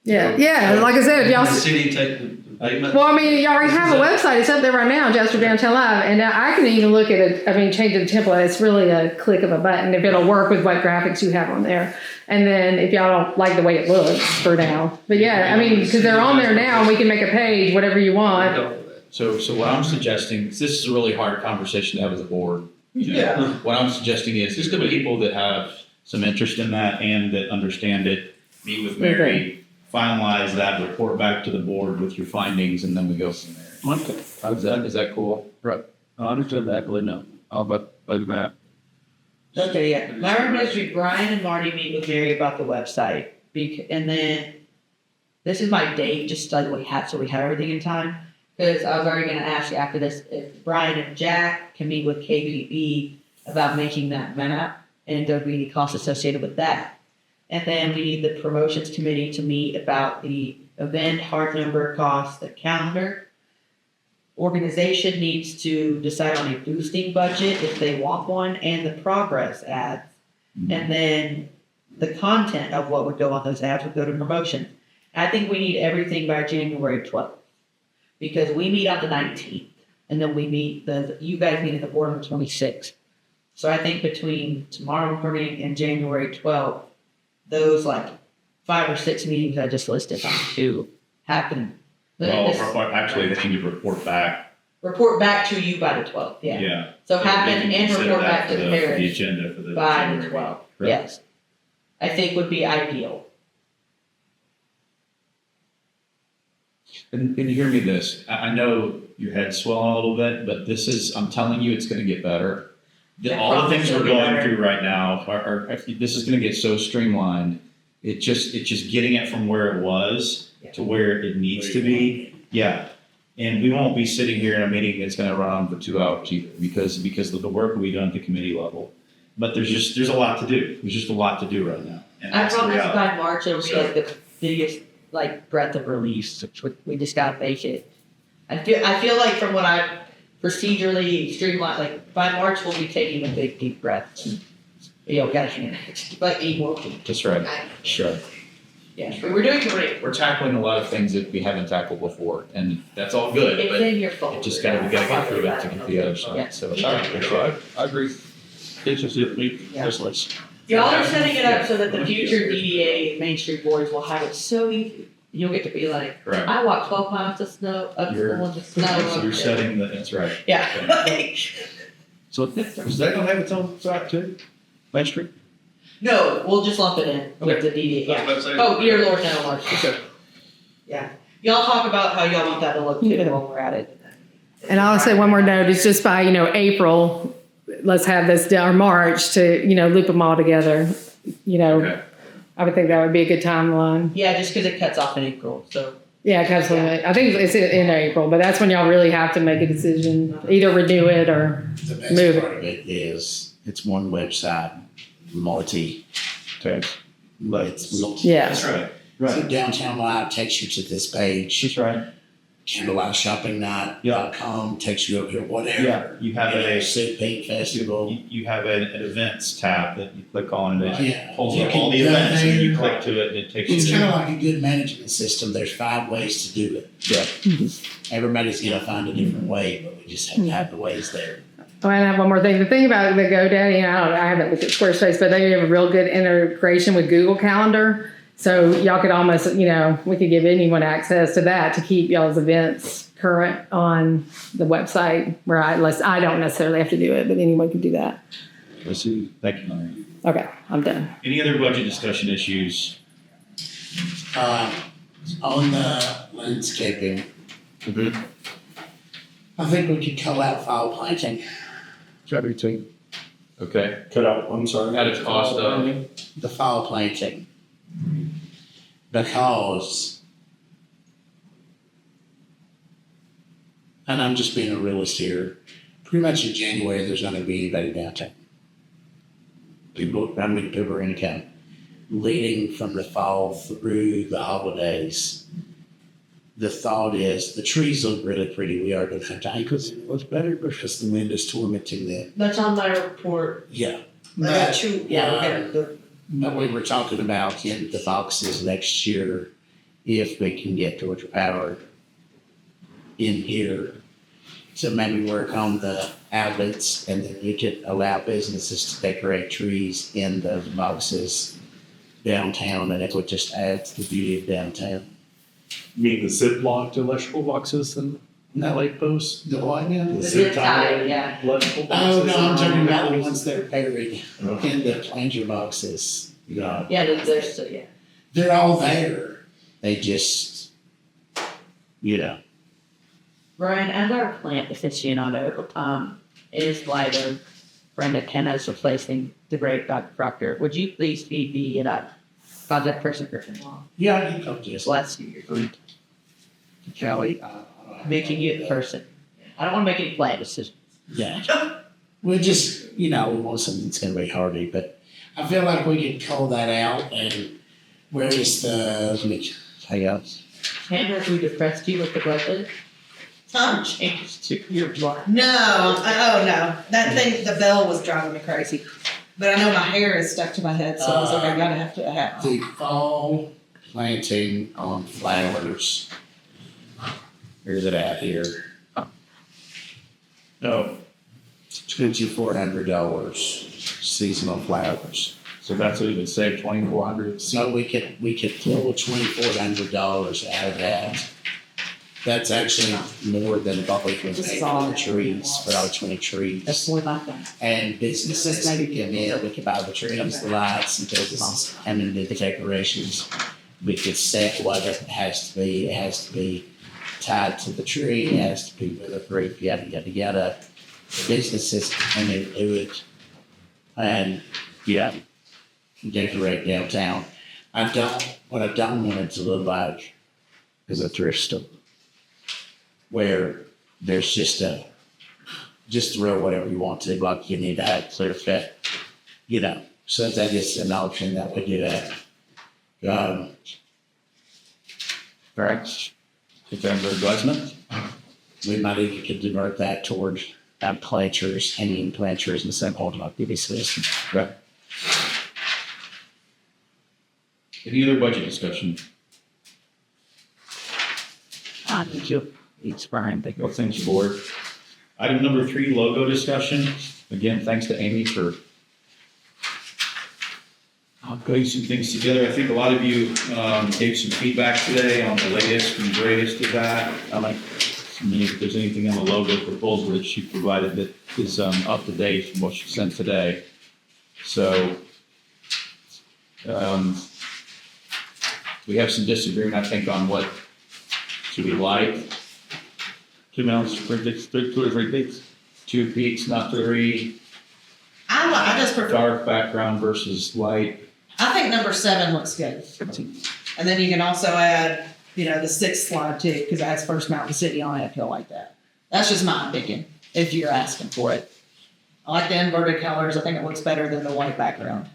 Yeah, like I said, if y'all, The city take the payment. well, I mean, y'all already have a website. It's up there right now, Jasper Downtown Live. And I can even look at it, I mean, change the template. It's really a click of a button if it'll work with what graphics you have on there. And then if y'all don't like the way it looks for now. But yeah, I mean, because they're on there now and we can make a page, whatever you want. So what I'm suggesting, this is a really hard conversation to have as a board. Yeah. What I'm suggesting is, there's gonna be people that have some interest in that and that understand it, meet with Mary, finalize that, report back to the board with your findings, and then we go from there. Okay. Is that cool? Right. I understood that, but no. I'll about that. Okay, yeah. My recommendation is Brian and Marty meet with Mary about the website. And then, this is my date, just so we have everything in time. Because I was already gonna ask you after this, if Brian and Jack can meet with KBB about making that map, and there'll be any costs associated with that. And then we need the promotions committee to meet about the event, hard number, cost, the calendar. Organization needs to decide on a boosting budget if they want one, and the progress ads. And then the content of what would go on those ads would go to promotion. I think we need everything by January 12th. Because we meet on the 19th, and then we meet, you guys meet at the board on the 26th. So I think between tomorrow morning and January 12th, those like 5 or 6 meetings I just listed to happen. Actually, they need to report back. Report back to you by the 12th, yeah. So They happen can and consider report that back to for the the parish agenda for the by the January 12th, meeting. yes. I think would be ideal. And you hear me this, I know your head's swelling a little bit, but this is, I'm telling you, it's gonna get better. All the things we're going through right now this is gonna get so streamlined. It's just getting it from where it was to where it needs to be. Yeah. And we won't be sitting here in a meeting that's gonna run on for 2 hours either, because of the work we done at the committee level. But there's a lot to do. There's just a lot to do right now. And I that's the promise reality. by March it'll be like the biggest like breath of release. We just gotta make it. I feel like from what I've procedurally streamlined, like by March we'll be taking a big deep breath. You know, guys, like eat more. That's right. Sure. Yeah, we're doing great. We're tackling a lot of things that we haven't tackled before, and that's all good. It's But in your fault. we gotta get through it to get to the other side. So Yeah. I agree. It's just if we, just let's. Y'all are setting it up so that the future DDA Main Street boys will have it so easy. You'll get to be like, Correct. I walked 12 miles to snow, up You're- school in the snow. So you're setting that's right. Yeah. So is that gonna have its own site too? Main Street? No, we'll just lump it in with the DDA, yeah. Oh, dear Lord, no, March. Yeah. Y'all talk about how y'all want that to look too while we're at it. And I'll say one more note, it's just by, April, let's have this, or March to, loop them all together. Okay. I would think that would be a good timeline. Yeah, just because it cuts off in April, so. Yeah, absolutely. I think it's in April, but that's when y'all really have to make a decision, either renew it or The move best it. part of it is it's one website, multi-text. It's multi. Yeah. That's right. So Downtown Live takes you to this page. That's right. CandlelightShoppingNight.com takes you up here, whatever. Yeah. You have Soup Paint Festival. You have an events tab that you click on and it Yeah. holds You up can all the do events and you anything. click to it and it takes you It's kind of there. like a good management system. There's 5 ways to do it. Yeah. Everybody's gonna find a different way, but we just have to have the ways there. Oh, and I have one more thing. The thing about the GoDaddy, I haven't looked at Squarespace, but they have a real good integration with Google Calendar. So y'all could almost, we could give anyone access to that to keep y'all's events current on the website where I don't necessarily have to do it, but anyone can do that. Let's see. Thank you, Larry. Okay, I'm done. Any other budget discussion issues? On the landscaping, I think we could call out fall planting. Okay. Cut out, I'm sorry. At a cost of, The fall planting. Because, and I'm just being a realist here, pretty much in January, there's not gonna be anybody downtown. People are gonna come. Leading from the fall through the holidays, the thought is the trees look really pretty. We are gonna have to, because it looks better because the wind is tormenting them. That's on my report. Yeah. I got two, But we were talking about getting the boxes next year, if we can get Georgia Power in here to maybe work on the outlets, and then you could allow businesses to decorate trees in those boxes downtown, and it would just add to the beauty of downtown. You mean the zip-locked electrical boxes and light posts? The what now? The zip zip-tied tie, yeah. electrical Oh, boxes? no, I'm talking about the ones that are buried in the plunger boxes. Yeah. Yeah, there's still, yeah. They're all there. They just, Brian, as our plant aficionado, is lighter, Brenda Kenna's replacing the great Dr. Proctor. Would you please be the project person for Yeah, you come just last year? Kelly. Making you the person. I don't want to make any plan decisions. Yeah. We'll just, we want something that's going to be hardy, but I feel like we could call that out. And where is let me hang out. Candace, we depressed you with the budget? Huh? Changed to your block. No, no, that thing, the bell was driving me crazy. But I know my hair is stuck to my head, so I was like, I gotta have to have. The fall planting on flowers. Where's it at here? no, $2,400 seasonal flowers. so that's what you would save 2,400. So we could pull $2,400 out of that. That's actually more than what we can pay for the trees, for our 20 trees. That's more like that. And businesses maybe come in, we could buy the trees, the lights, and businesses come in and do the decorations. We could set what it has to be. It has to be tied to the tree. It has to be weatherproof, yada, yada, yada. Businesses come in and do it. And, decorate downtown. What I don't want it to look like is a thrift store where there's just throw whatever you want to, like you need to have clear fit, so that is an option that we do that. Correct. If Amberle Godfrey. We might even could divert that towards planters, hanging planters and some hold like DB system. Okay. Any other budget discussion? Thank you. It's Brian. Thank you. Well, thanks, board. Item number 3, logo discussion. Again, thanks to Amy for putting some things together. I think a lot of you gave some feedback today on the latest and greatest of that. I'd like to see if there's anything on the logo proposal that she provided that is up to date from what she sent today. So we have some disagreement, I think, on what should we like. 2 mounts, 2 or 3 peaks. 2 peaks, not 3. I just prefer, Dark background versus light. I think number 7 looks good. And then you can also add, the 6th slide too, because it has First Mountain City on it, I feel like that. That's just my opinion, if you're asking for it. I like the inverted colors, I think it looks better than the white background.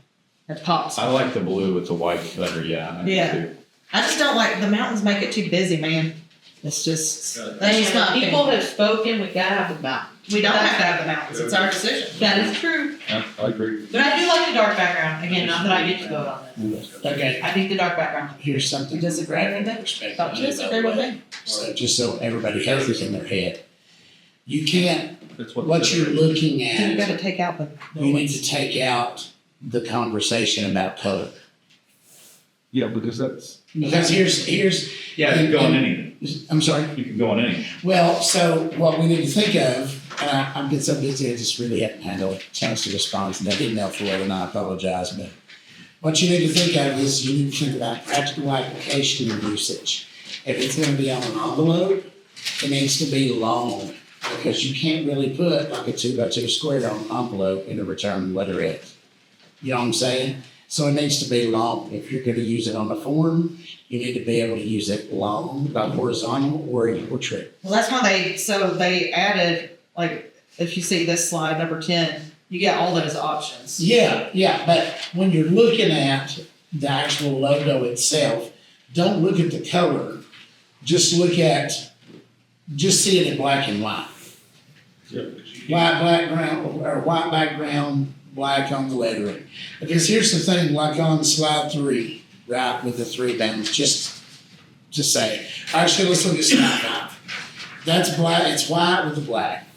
It pops. I like the blue with the white better, yeah. I do Yeah. too. I just don't like, the mountains make it too busy, man. It's just, that's just my People opinion. have spoken, we gotta have the mountain. We don't have to have the mountains, it's our decision. That is true. Yeah, I agree. But I do like the dark background, again, not that I get to vote on it. Okay, I think the dark background. here's something. You disagree with that? Perspective. Don't you disagree with me? So just so everybody has this in their head, you can't, That's what you're looking You at, gotta take out the. you need to take out the conversation about color. Yeah, because that's, Because here's, Yeah, you can go on anything. I'm sorry. You can go on anything. Well, so what we need to think of, and I've been so busy, I just really haven't had a chance to respond to that email for it, and I apologize, but what you need to think of is you need to think about practical application and usage. If it's gonna be on an envelope, it needs to be long, because you can't really put like a 2x2 square on an envelope in a return letterhead. You know what I'm saying? So it needs to be long. If you're gonna use it on a form, you need to be able to use it long, not horizontal or a portrait. Well, that's why they added, like, if you see this slide, number 10, you get all those options. Yeah, but when you're looking at the actual logo itself, don't look at the color. Just see it in black and white. White background, or white background, black on the lettering. Because here's the thing, like on slide 3, right, with the 3 bands, just say, actually, let's look at slide 5. That's black, it's white with the black.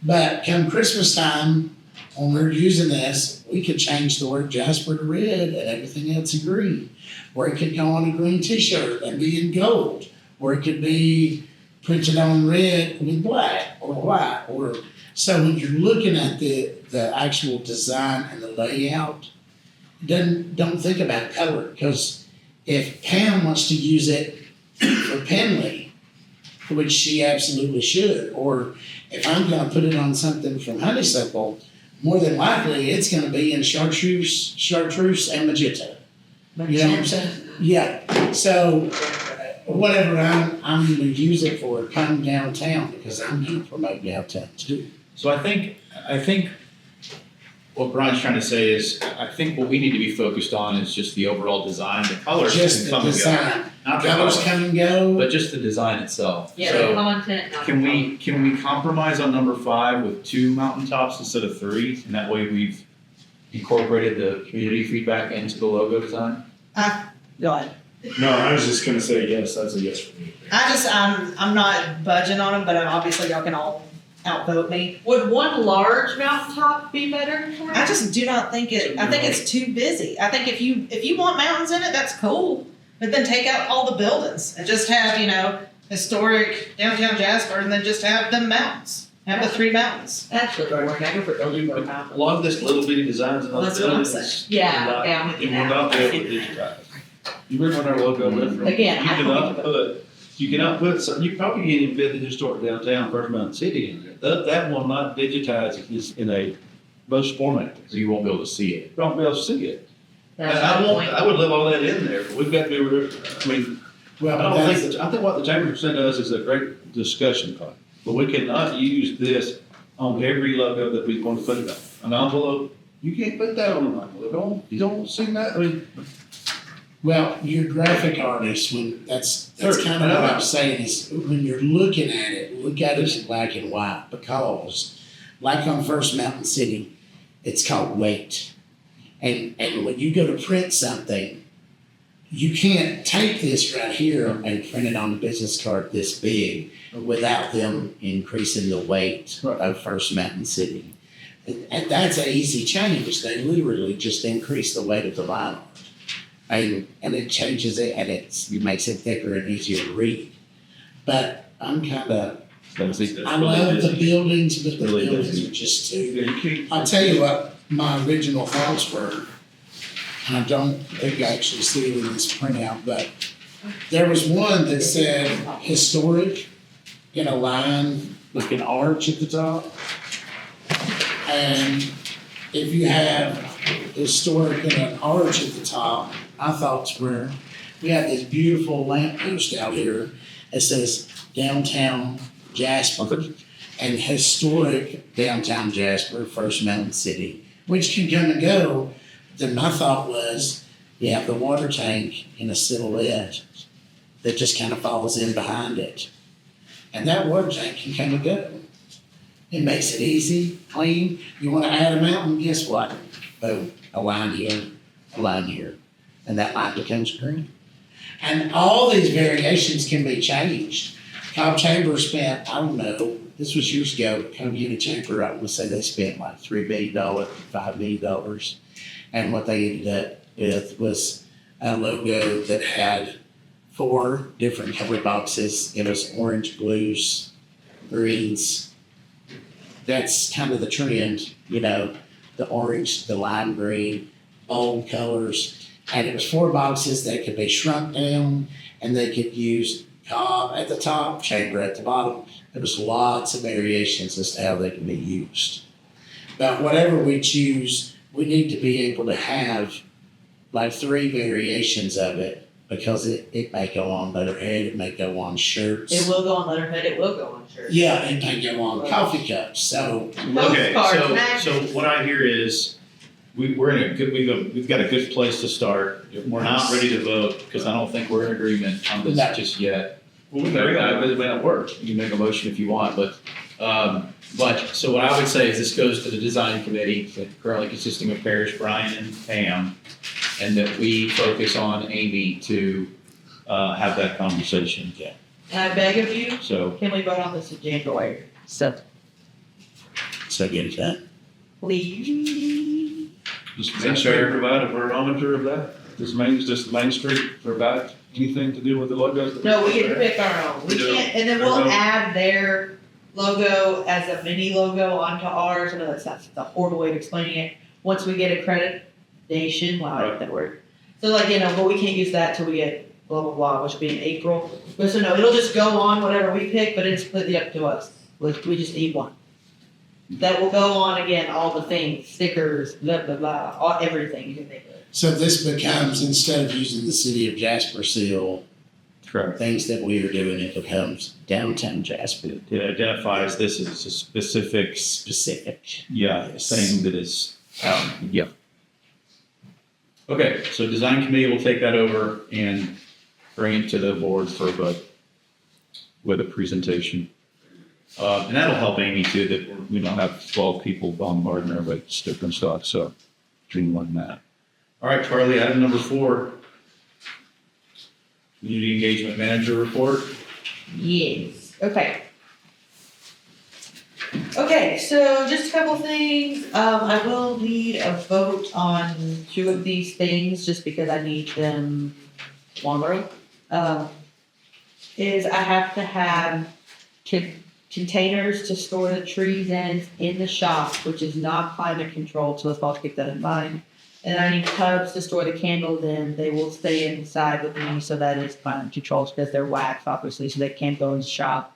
But come Christmas time, when we're using this, we could change the word Jasper to red and everything else in green. Or it could go on a green t-shirt and be in gold. Or it could be printed on red with black or white. Or so when you're looking at the actual design and the layout, don't think about color. Because if Pam wants to use it for Penley, which she absolutely should, or if I'm gonna put it on something from Honeysuckle, more than likely it's gonna be in chartreuse and magenta. You know what I'm saying? Yeah, so whatever I'm gonna use it for, come downtown, because I'm gonna promote downtown too. So I think what Brian's trying to say is, I think what we need to be focused on is just the overall design, the colors Just can the come and go. design, Not the colors color, come and go. but just the design itself. Yeah, So the content, not the can we compromise on number 5 with 2 mountaintops instead of 3? And that way we've incorporated the community feedback into the logo design? Go ahead. No, I was just gonna say yes, that's a yes for me. I'm not budging on them, but obviously y'all can all outvote me. Would one large mountaintop be better for I just do not think I think it's too busy. I think if you want mountains in it, that's cool. But then take out all the buildings and just have, historic downtown Jasper and then just have the mountains. Have the 3 mountains. Actually, we're never for building for a a mountain. lot of this little bitty designs and Well, those that's what I'm buildings. Yeah, yeah, I'm with You you will now. not be able to digitize. You remember when our logo went from, Again, I you cannot put some, you probably can't even fit the historic downtown First Mountain City in there. That will not digitize in a most format. So you won't be able to see it. You won't be able to see it. And That's I my want, point. I would live all that in there, but we've got to be, I mean, Well, I think what the Chamber sent us is a great discussion point, but we cannot use this on every logo that we want to put it on. An envelope, you can't put that on an envelope. You don't see that, I mean, well, your graphic artist, that's Sure. kind of what I'm saying is when you're looking at it, look at it in black and white, because like on First Mountain City, it's called weight. And when you go to print something, you can't take this right here and print it on a business card this big without them increasing the weight of First Mountain City. And that's an easy change. They literally just increase the weight of the line art. And it changes it and it makes it thicker and easier to read. But I'm kind of, I love the buildings, but the buildings are just too. I'll tell you what my original thoughts were. And I don't think I actually see it in this printout, but there was one that said historic in a line with an arch at the top. And if you have historic and an arch at the top, I thought were, we have this beautiful lamppost out here that says downtown Jasper and historic downtown Jasper, First Mountain City, which can come and go. Then my thought was, you have the water tank in a silhouette that just kind of falls in behind it. And that water tank can come and go. It makes it easy, clean. You want to add a mountain, guess what? Boom, a line here, a line here. And that line becomes green. And all these variations can be changed. Cobb Chamber spent, I don't know, this was years ago, Cobb County Chamber, I would say they spent like $3 million, $5 million. And what they ended up with was a logo that had 4 different cover boxes. It was orange, blues, greens. That's kind of the trend, you know, the orange, the lime green, bold colors. And it was 4 boxes that could be shrunk down and they could use cob at the top, chamber at the bottom. There was lots of variations as to how they can be used. But whatever we choose, we need to be able to have like 3 variations of it because it may go on letterhead, it may go on shirts. It will go on letterhead, it will go on shirts. Yeah, it may go on coffee cups. So Okay, Postcards, so what I hear is, we're in a good, we've got a good place to start. We're not ready to vote, because I don't think we're in agreement on this No. just yet. Well, we can bring that, but it may not work. You can make a motion if you want, but, so what I would say is this goes to the design committee, currently consisting of Parrish, Brian, and Pam, and that we focus on Amy to, have that conversation. Yeah. And I beg of you, So, can we vote on this in January? So, get that. please. Does Main Street provide a barometer of that? Does Main Street provide anything to do with the logos? No, we get to pick our own. We can't, and then we'll add their logo as a mini logo onto ours. I know that's a horrible way of explaining it. Once we get accreditation, wow, I like that word. So like, you know, but we can't use that till we get blah, blah, blah, which will be in April. But so no, it'll just go on whatever we pick, but it's completely up to us. We just need one. That will go on again, all the things, stickers, blah, blah, blah, everything you can think of. So this becomes, instead of using the city of Jasper seal, correct. things that we are doing, it becomes downtown Jasper. It identifies this as a specific, Specific. yeah, thing that is, yeah. Okay, so design committee will take that over and bring it to the board for a vote with a presentation. And that'll help Amy too, that we don't have 12 people bombarding her with different stuff, so streamline that. All right, Charlie, item number 4. Community engagement manager report. Yes, okay. Okay, so just a couple things. I will need a vote on 2 of these things just because I need them longer. Is I have to have containers to store the trees in the shop, which is not climate controlled, so let's all keep that in mind. And I need tubs to store the candles in. They will stay inside with me, so that is climate controlled because they're wax, obviously, so they can't go in the shop.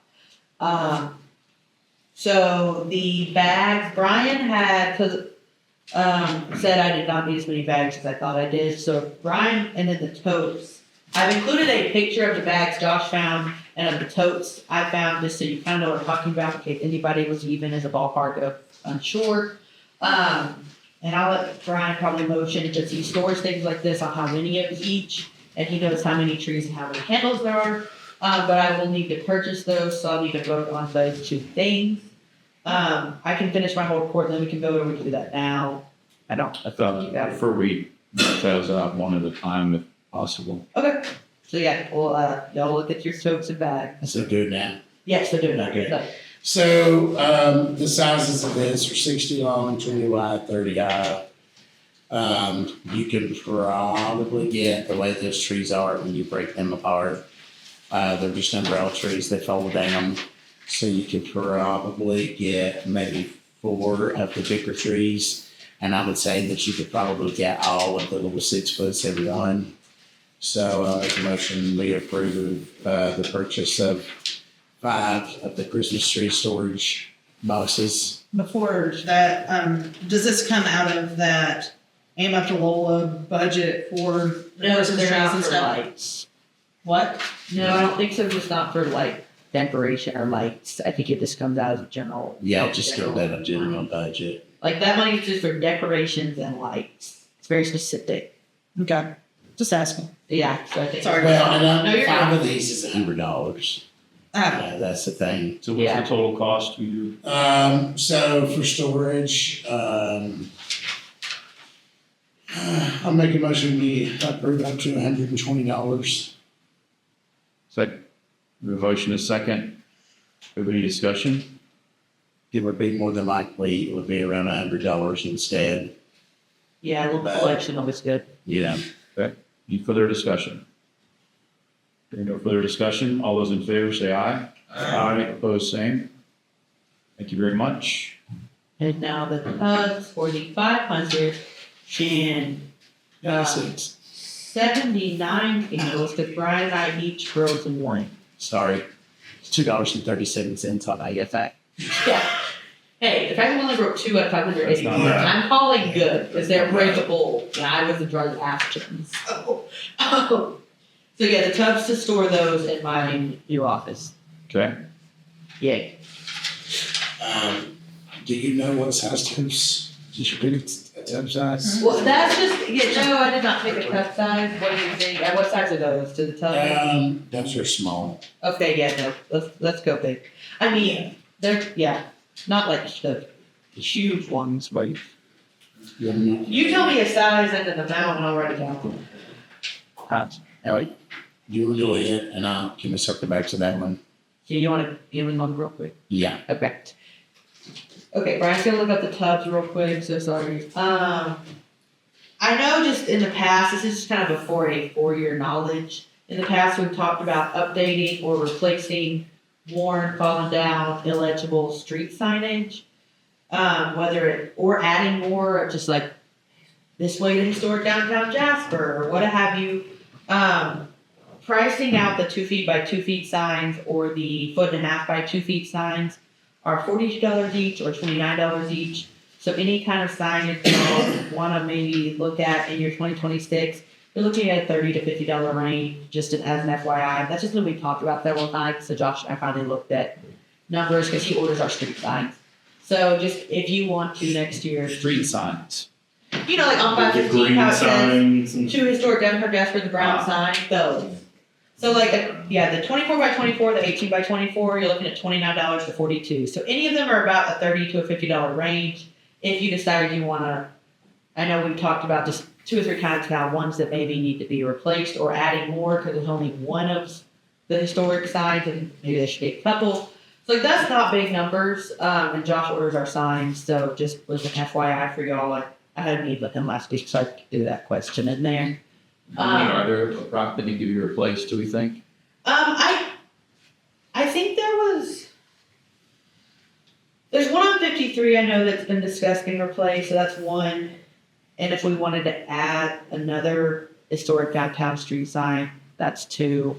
So the bags, Brian had, said I did not need as many bags as I thought I did. So Brian, and then the totes. I've included a picture of the bags Josh found and of the totes I found, just so you kind of know what I'm talking about in case anybody was even as a ballpark of unsure. And I'll let Brian probably motion because he stores things like this on how many of each, and he knows how many trees and how many candles there are. But I will need to purchase those, so I'll need to vote on those 2 things. I can finish my whole report, and then we can vote, or we can do that now. I thought, prefer we those out one at a time if possible. Okay. So yeah, well, y'all look at your totes and bags. So good now. Yes, they're doing Okay. that. So the sizes of this are 60 long, 20 wide, 30 high. You can probably get the way those trees are when you break them apart. They're just umbrella trees, they fold down. So you could probably get maybe 4 of the bigger trees. And I would say that you could probably get all of the little 6 foots every one. So I'll make a motion, we approve the purchase of 5 of the Christmas tree storage boxes. Before that, does this come out of that Amberle budget for No, Christmas they're trees not and for stuff? lights. What? No, I don't think so, just not for like decoration or lights. I think it just comes out of general. Yeah, just go that a general budget. Like that money is just for decorations and lights. It's very specific. Okay, just asking. Yeah, so I think. Sorry. Well, and No, you're 5 fine. of these is $100. That's the thing. So what's Yeah. the total cost we do? So for storage, I'll make a motion, we approve up to $120. Second. The motion is second. Any discussion? It would be more than likely, it would be around $100 instead. Yeah, a little collection of it's good. You know, Any further discussion? Hearing no further discussion, all those in favor say aye. Aye. Opposed, same. Thank you very much. And now the tubs for the 500 and Yes, 79 candles, because Brian and I each frozen one. sorry. $2.37 on I get that. Yeah. Hey, the fact that we only broke 2 at 580, That's not bad. I'm calling good, because they're breakable, and I was the drug after them, so. So yeah, the tubs to store those in my new office. Okay. Yay. Do you know what size tubes you should be tub size? Well, that's just, yeah, no, I did not pick a tub size. What do you think? What size are those to the tub? Those are small. Okay, yeah, no, let's go big. I mean, they're, yeah, not like the huge ones, but you tell me a size and an amount and I'll write it down. All right. You go ahead and I'll give me circle back to that one. So you want to give me one real quick? Yeah. Okay. Okay, Brian's gonna look up the tubs real quick, so sorry. I know just in the past, this is just kind of for your knowledge. In the past, we've talked about updating or replacing worn, fallen down, illegible street signage. Or adding more, just like this way to historic downtown Jasper, or what have you. Pricing out the 2 feet by 2 feet signs or the 1.5 by 2 feet signs are $42 each or $29 each. So any kind of sign if you want to maybe look at in your 2026, you're looking at a $30 to $50 range, just as an FYI. That's just what we talked about several times. So Josh and I finally looked at numbers because he orders our street signs. So just if you want to next year, Street signs. you know, like on 515, how it says to historic downtown Jasper, the brown sign, those. So like, the 24 by 24, the 18 by 24, you're looking at $29 to $42. So any of them are about a $30 to a $50 range. If you decide you want to, I know we talked about just 2 or 3 kinds now, ones that maybe need to be replaced or adding more because there's only one of the historic signs and maybe there should be a couple. So like, that's not big numbers. And Josh orders our signs. So just was an FYI for y'all. I had a meeting with him last week, so I could do that question in there. How many are there that need to be replaced, do we think? I think there's one on 53 I know that's been discussed being replaced, so that's one. And if we wanted to add another historic downtown street sign, that's 2.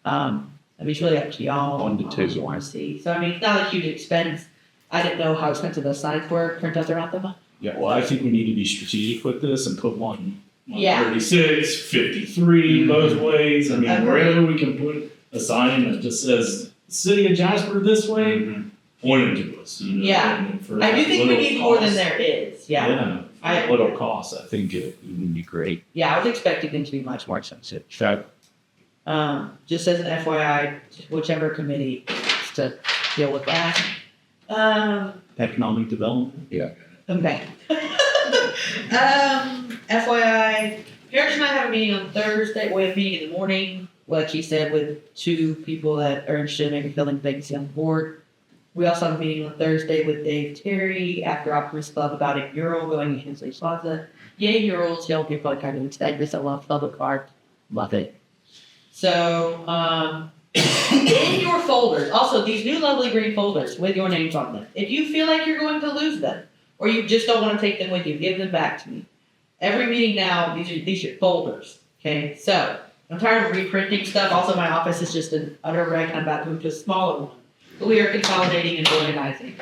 I mean, it's really up to y'all. 1 to 2. What you want to see. So I mean, it's not a huge expense. I didn't know how expensive those signs were. Turns out they're not that much. Yeah, well, I think we need to be strategic with this and put one on Yeah. 36, 53, both ways. I mean, Agreed. wherever we can put a sign that just says "City of Jasper" this way, point it to us. You know, Yeah. and for I do think we little need more than cost. there is. Yeah. Yeah, I- little cost. I I think. think it would be great. Yeah, I was expecting them to be much more expensive. Okay. Just as an FYI, whichever committee has to deal with that. Economic development. Okay. FYI, Harris and I have a meeting on Thursday. We have a meeting in the morning, like he said, with 2 people that are interested in maybe filling vacancy on the board. We also have a meeting on Thursday with Dave Terry after Optimist Club about a mural going in Hensley Plaza. Yay, murals. Y'all get probably kind of into that. I love public art. Love it. So, in your folders, also these new lovely green folders with your names on them. If you feel like you're going to lose them, or you just don't want to take them with you, give them back to me. Every meeting now, these are folders. Okay, so I'm tired of reprinting stuff. Also, my office is just an utter wreck. I'm about to move to a smaller one. But we are consolidating and organizing.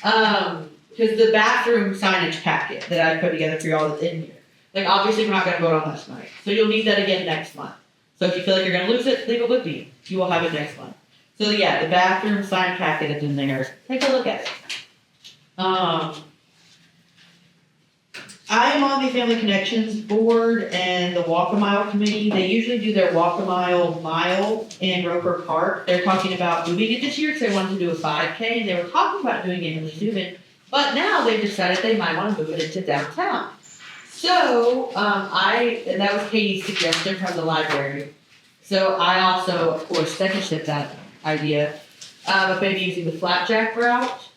Because the bathroom signage packet that I put together for y'all is in here. Like, obviously, we're not going to vote on that tonight. So you'll need that again next month. So if you feel like you're going to lose it, leave it with me. You will have it next month. So yeah, the bathroom sign packet is in there. Take a look at it. I am on the Family Connections board and the Walk a Mile committee. They usually do their Walk a Mile in Roper Park. They're talking about moving it this year because they wanted to do a 5K, and they were talking about doing it in Easement, but now they've decided they might want to move it into downtown. So, and that was Katie's suggestion from the library. So I also, of course, seconded that idea of maybe using the Flapjack route.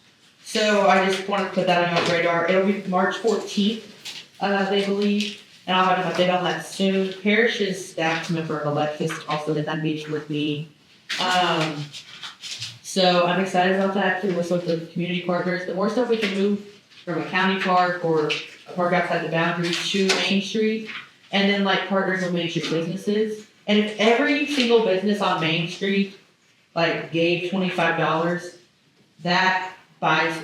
So I just wanted to put that on your radar. It'll be March 14th, they believe. and I'll have an update on that soon. Parish's staff member Alexis also did that meeting with me. So I'm excited about that too, with the community partners. The more stuff we can move from a county park or a park outside the boundaries to Main Street, and then like partners with Main Street businesses. And if every single business on Main Street like gave $25, that buys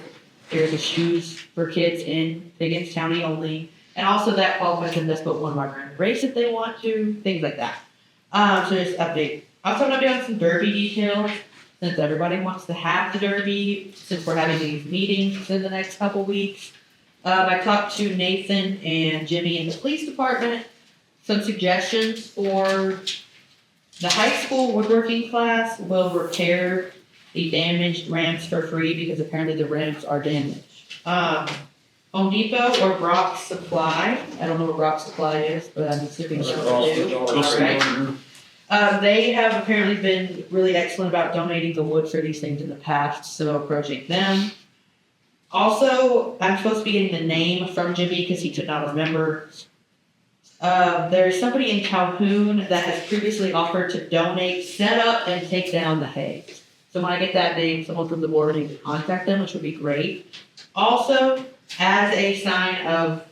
pairs of shoes for kids in Higgins County only. And also that qualifies them to put one more in the race if they want to, things like that. So just update. Also I'm update on some derby details, since everybody wants to have the derby, since we're having these meetings in the next couple weeks. I talked to Nathan and Jimmy in the police department, some suggestions for the high school woodworking class will repair the damaged ramps for free because apparently the ramps are damaged. Home Depot or Brock Supply, I don't know what Brock Supply is, but I'm assuming it's new. Alright. They have apparently been really excellent about donating the wood for these things in the past, so approaching them. Also, I'm supposed to be getting the name from Jimmy because he could not remember. There's somebody in Calhoun that has previously offered to donate, set up, and take down the hay. So when I get that name, someone from the board needs to contact them, which would be great. Also, as a sign of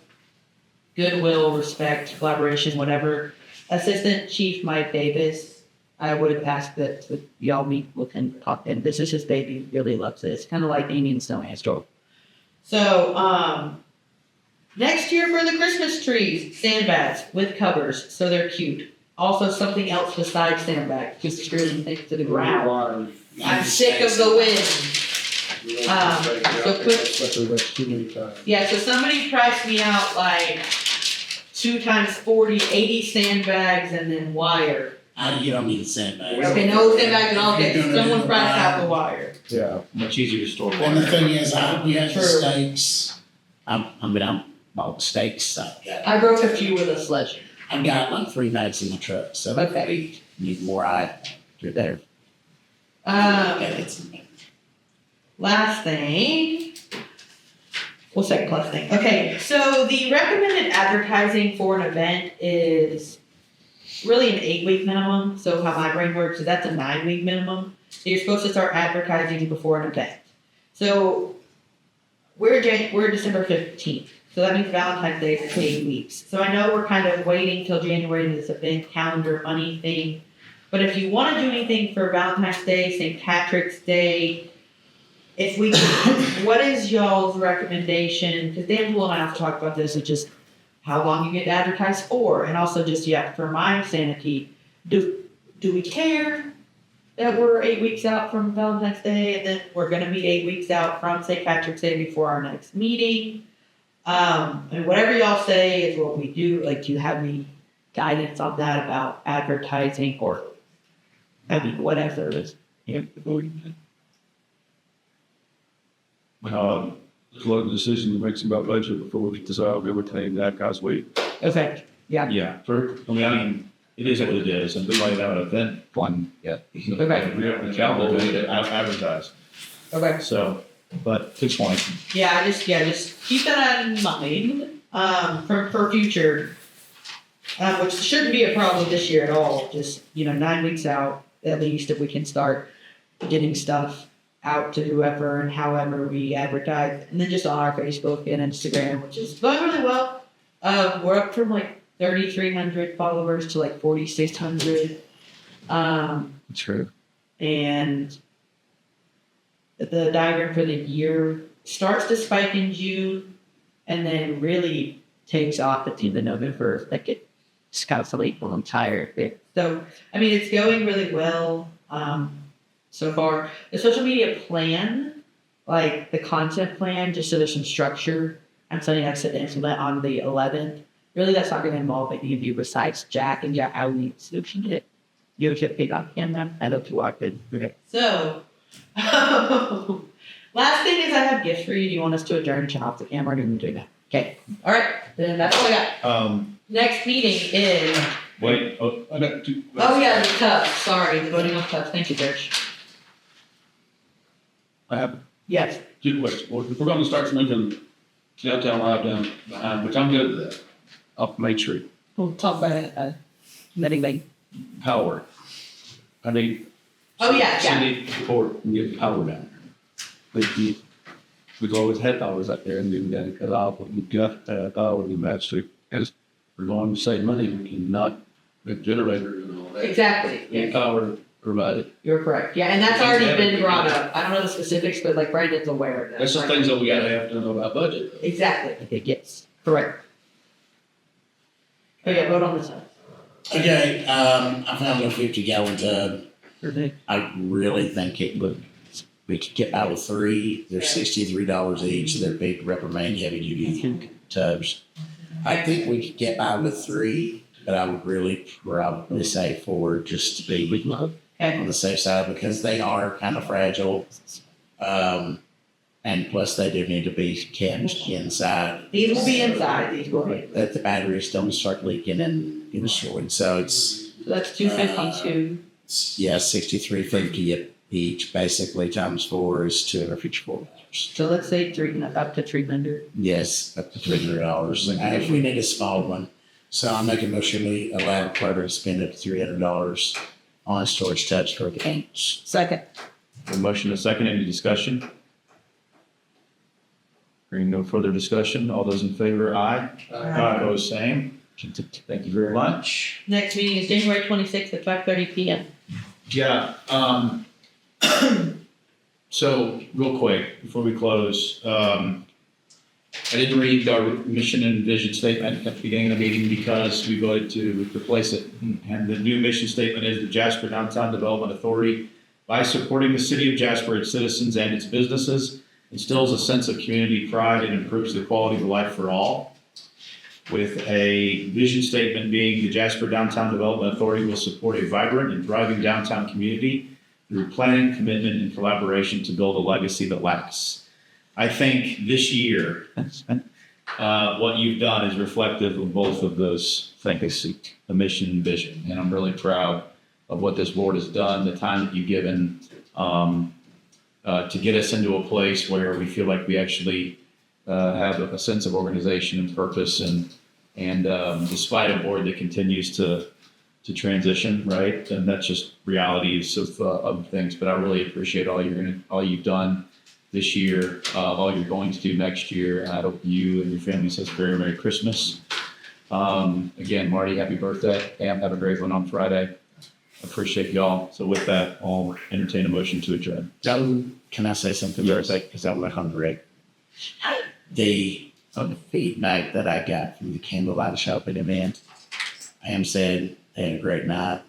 goodwill, respect, collaboration, whatever, Assistant Chief Mike Davis, I would ask that y'all meet with him, talk to him. This is his baby, he really loves this. Kind of like Amy and Snow Astro. So, next year for the Christmas trees, sandbags with covers, so they're cute. Also something else besides sandbags, just screwing things to the ground. I'm sick of the wind. So somebody priced me out like 2 times 40, 80 sandbags and then wire. You don't need sandbags. Okay, no sandbags at all, okay, someone priced out the wire. Yeah. Much easier to store. And the thing is, we have the True. stakes. I'm bought stakes. I broke a few with a sledge. I've got like 3 bags in my truck, so Okay. if we need more, you're there. Last thing. Well, second last thing. Okay, so the recommended advertising for an event is really an 8-week minimum. So how my brain works is that's a 9-week minimum. So you're supposed to start advertising before an event. So we're December 15th. So that means Valentine's Day is 8 weeks. So I know we're kind of waiting till January to this event calendar money thing. But if you want to do anything for Valentine's Day, St. Patrick's Day, if we, what is y'all's recommendation? Because Dan and I have to talk about this. It's just how long you get to advertise for, and also just for my sanity, do we care that we're 8 weeks out from Valentine's Day, and then we're going to be 8 weeks out from St. Patrick's Day before our next meeting? And whatever y'all say is what we do. Like, do you have any guidance on that about advertising or, whatever it is? There's a lot of decisions to make about budget before we decide everything that guy's week. Okay, yeah. Yeah, I mean, it is what it is, and we might have an event one yet. Okay. We have the calendar to advertise, Okay. so, but good point. Yeah, just keep that in mind, for future, which shouldn't be a problem this year at all. Just, 9 weeks out, at least, if we can start getting stuff out to whoever and however we advertise. And then just on our Facebook and Instagram, which is going really well. We're up from like 3,300 followers to like 4,600. True. And the diagram for the year starts to spike in June and then really takes off at the end of November. Like it's kind of late when I'm tired. So, I mean, it's going really well so far. The social media plan, like the content plan, just so there's some structure, I'm sending out to implement on the 11th. Really, that's not going to involve any of you besides Jack and Jack. I will need solution it. You should pick up camera. I hope you walk in. Okay. So, last thing is I have gifts for you. Do you want us to adjourn, turn off the camera, or do we do that? Okay. All right. Then that's all I got. Next meeting is. Wait, I got 2. Oh yeah, the cups. Sorry, the voting on cups. Thank you, Serge. I have Yes. 2 questions. Well, if we're going to start moving downtown live down behind, which I'm good with that. off Main Street, We'll talk about it, letting power. I need. Oh, yeah, yeah. City support and get power down there. We've always had towers up there and we've got it cut off, but we've got power in that street. As we're going to save money, we can not the generator and all that. Exactly, Get power provided. you're correct, yeah, and that's already been brought up, I don't know the specifics, but like Brandon's aware of that. That's just things that we gotta have to know about budget. Exactly, yes, correct. Okay, vote on this one. Okay, I found a 50-gallon tub. I really think we could get out of 3. They're $63 each. They're big reprimand heavy duty tubs. I think we could get out of 3, but I would really probably say 4 just to be on the safe side because they are kind of fragile. And plus they do need to be kept inside. These will be inside, these will be. That the batteries don't start leaking and destroyed. So it's, So that's 252. yeah, $63.50 each, basically times 4 is $254. So let's say up to 300. Yes, up to $300. And if we need a small one, so I'm making a motion we allow the clerk to spend up to $300 on a storage tubs for accounts. Second. A motion and a second, any discussion? Hearing no further discussion, all those in favor, aye. Aye. Opposed, same. Thank you very much. Next meeting is January 26th at 5:30 PM. Yeah, so real quick, before we close, I didn't read our mission and vision statement at the beginning of the meeting because we voted to replace it. And the new mission statement is the Jasper Downtown Development Authority, by supporting the city of Jasper, its citizens and its businesses, instills a sense of community pride and improves the quality of life for all. With a vision statement being the Jasper Downtown Development Authority will support a vibrant and thriving downtown community through planning, commitment, and collaboration to build a legacy that lasts. I think this year, what you've done is reflective of both of those things, the mission and vision. And I'm really proud of what this board has done, the time that you've given to get us into a place where we feel like we actually have a sense of organization and purpose, and despite a board that continues to transition, right? And that's just realities of things. But I really appreciate all you've done this year, all you're going to do next year. And I hope you and your family says very Merry Christmas. Again, Marty, happy birthday. Pam, have a great one on Friday. Appreciate y'all. So with that, I'll entertain a motion to adjourn. Can I say something real quick? Because I'm not hungry. The feedback that I got from the candlelight shopping event, Pam said they had a great night.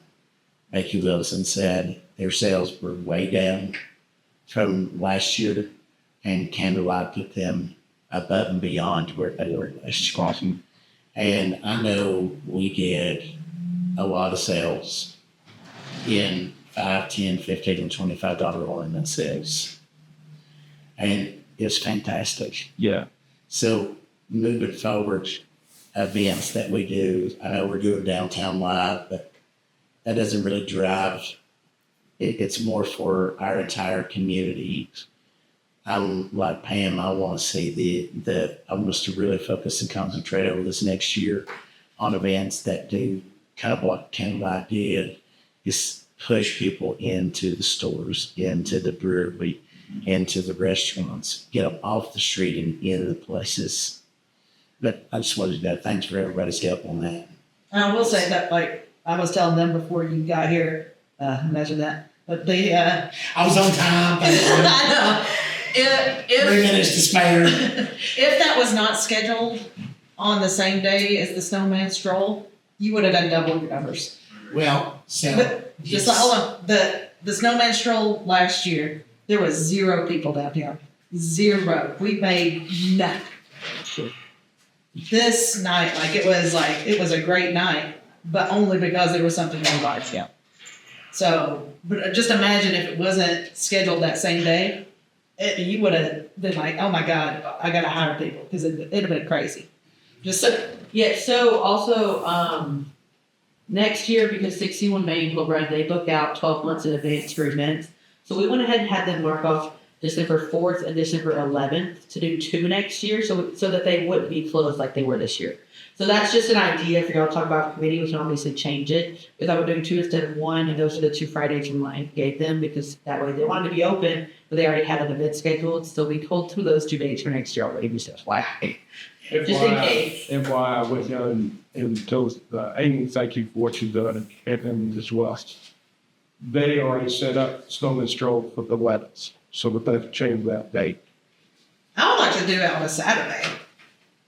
Becky Wilson said their sales were way down from last year, and candlelight put them above and beyond where they were last year. And I know we get a lot of sales in $5, $10, $15, and $25 ornament sales. And it's fantastic. Yeah. So moving forward, events that we do, I know we're doing Downtown Live, but that doesn't really drive. It's more for our entire community. I'm like Pam, I want to see I want us to really focus and concentrate over this next year on events that do kind of what Candlelight did, is push people into the stores, into the brewery, into the restaurants, get them off the street and into the places. But I just wanted to know, thanks for everybody's help on that. I will say that, like, I was telling them before you got here, imagine that, but I was on time. I know. 3 minutes to spare. If that was not scheduled on the same day as the snowman stroll, you would have done double your numbers. Well, so But just hold on. The snowman stroll last year, there was 0 people downtown. 0. We made nothing. This night, it was a great night, but only because there was something on large scale. So, but just imagine if it wasn't scheduled that same day, you would have been like, oh my God, I got to hire people, because it'd have been crazy. So also, next year, because 61 Main will run, they book out 12 months in advance for events. So we went ahead and had them mark off December 4th and December 11th, to do 2 next year, so that they wouldn't be closed like they were this year. So that's just an idea for y'all to talk about committee. We can obviously change it. We thought we're doing 2 instead of 1, and those are the 2 Fridays we gave them, because that way they wanted to be open, but they already had an event scheduled. So we told 2 of those 2 dates for next year already. We said, why? Just in case. FYI, with and told Amy, thank you for what you've done, and them as well. They already set up Snow and Stroll for the weddings, so that they've changed that date. I would like to do it on a Saturday.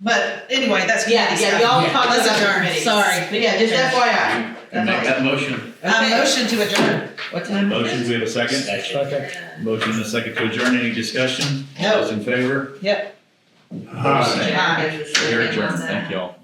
But anyway, that's. Yeah, y'all talk Let's about adjourn. committees. Sorry. But yeah, just FYI. And make that motion. Motion to adjourn. What time? Motion, we have a second? Motion and a second to adjourn. Any discussion? All those in favor? Yep. Opposed? Aye. You're adjourned. Thank you all.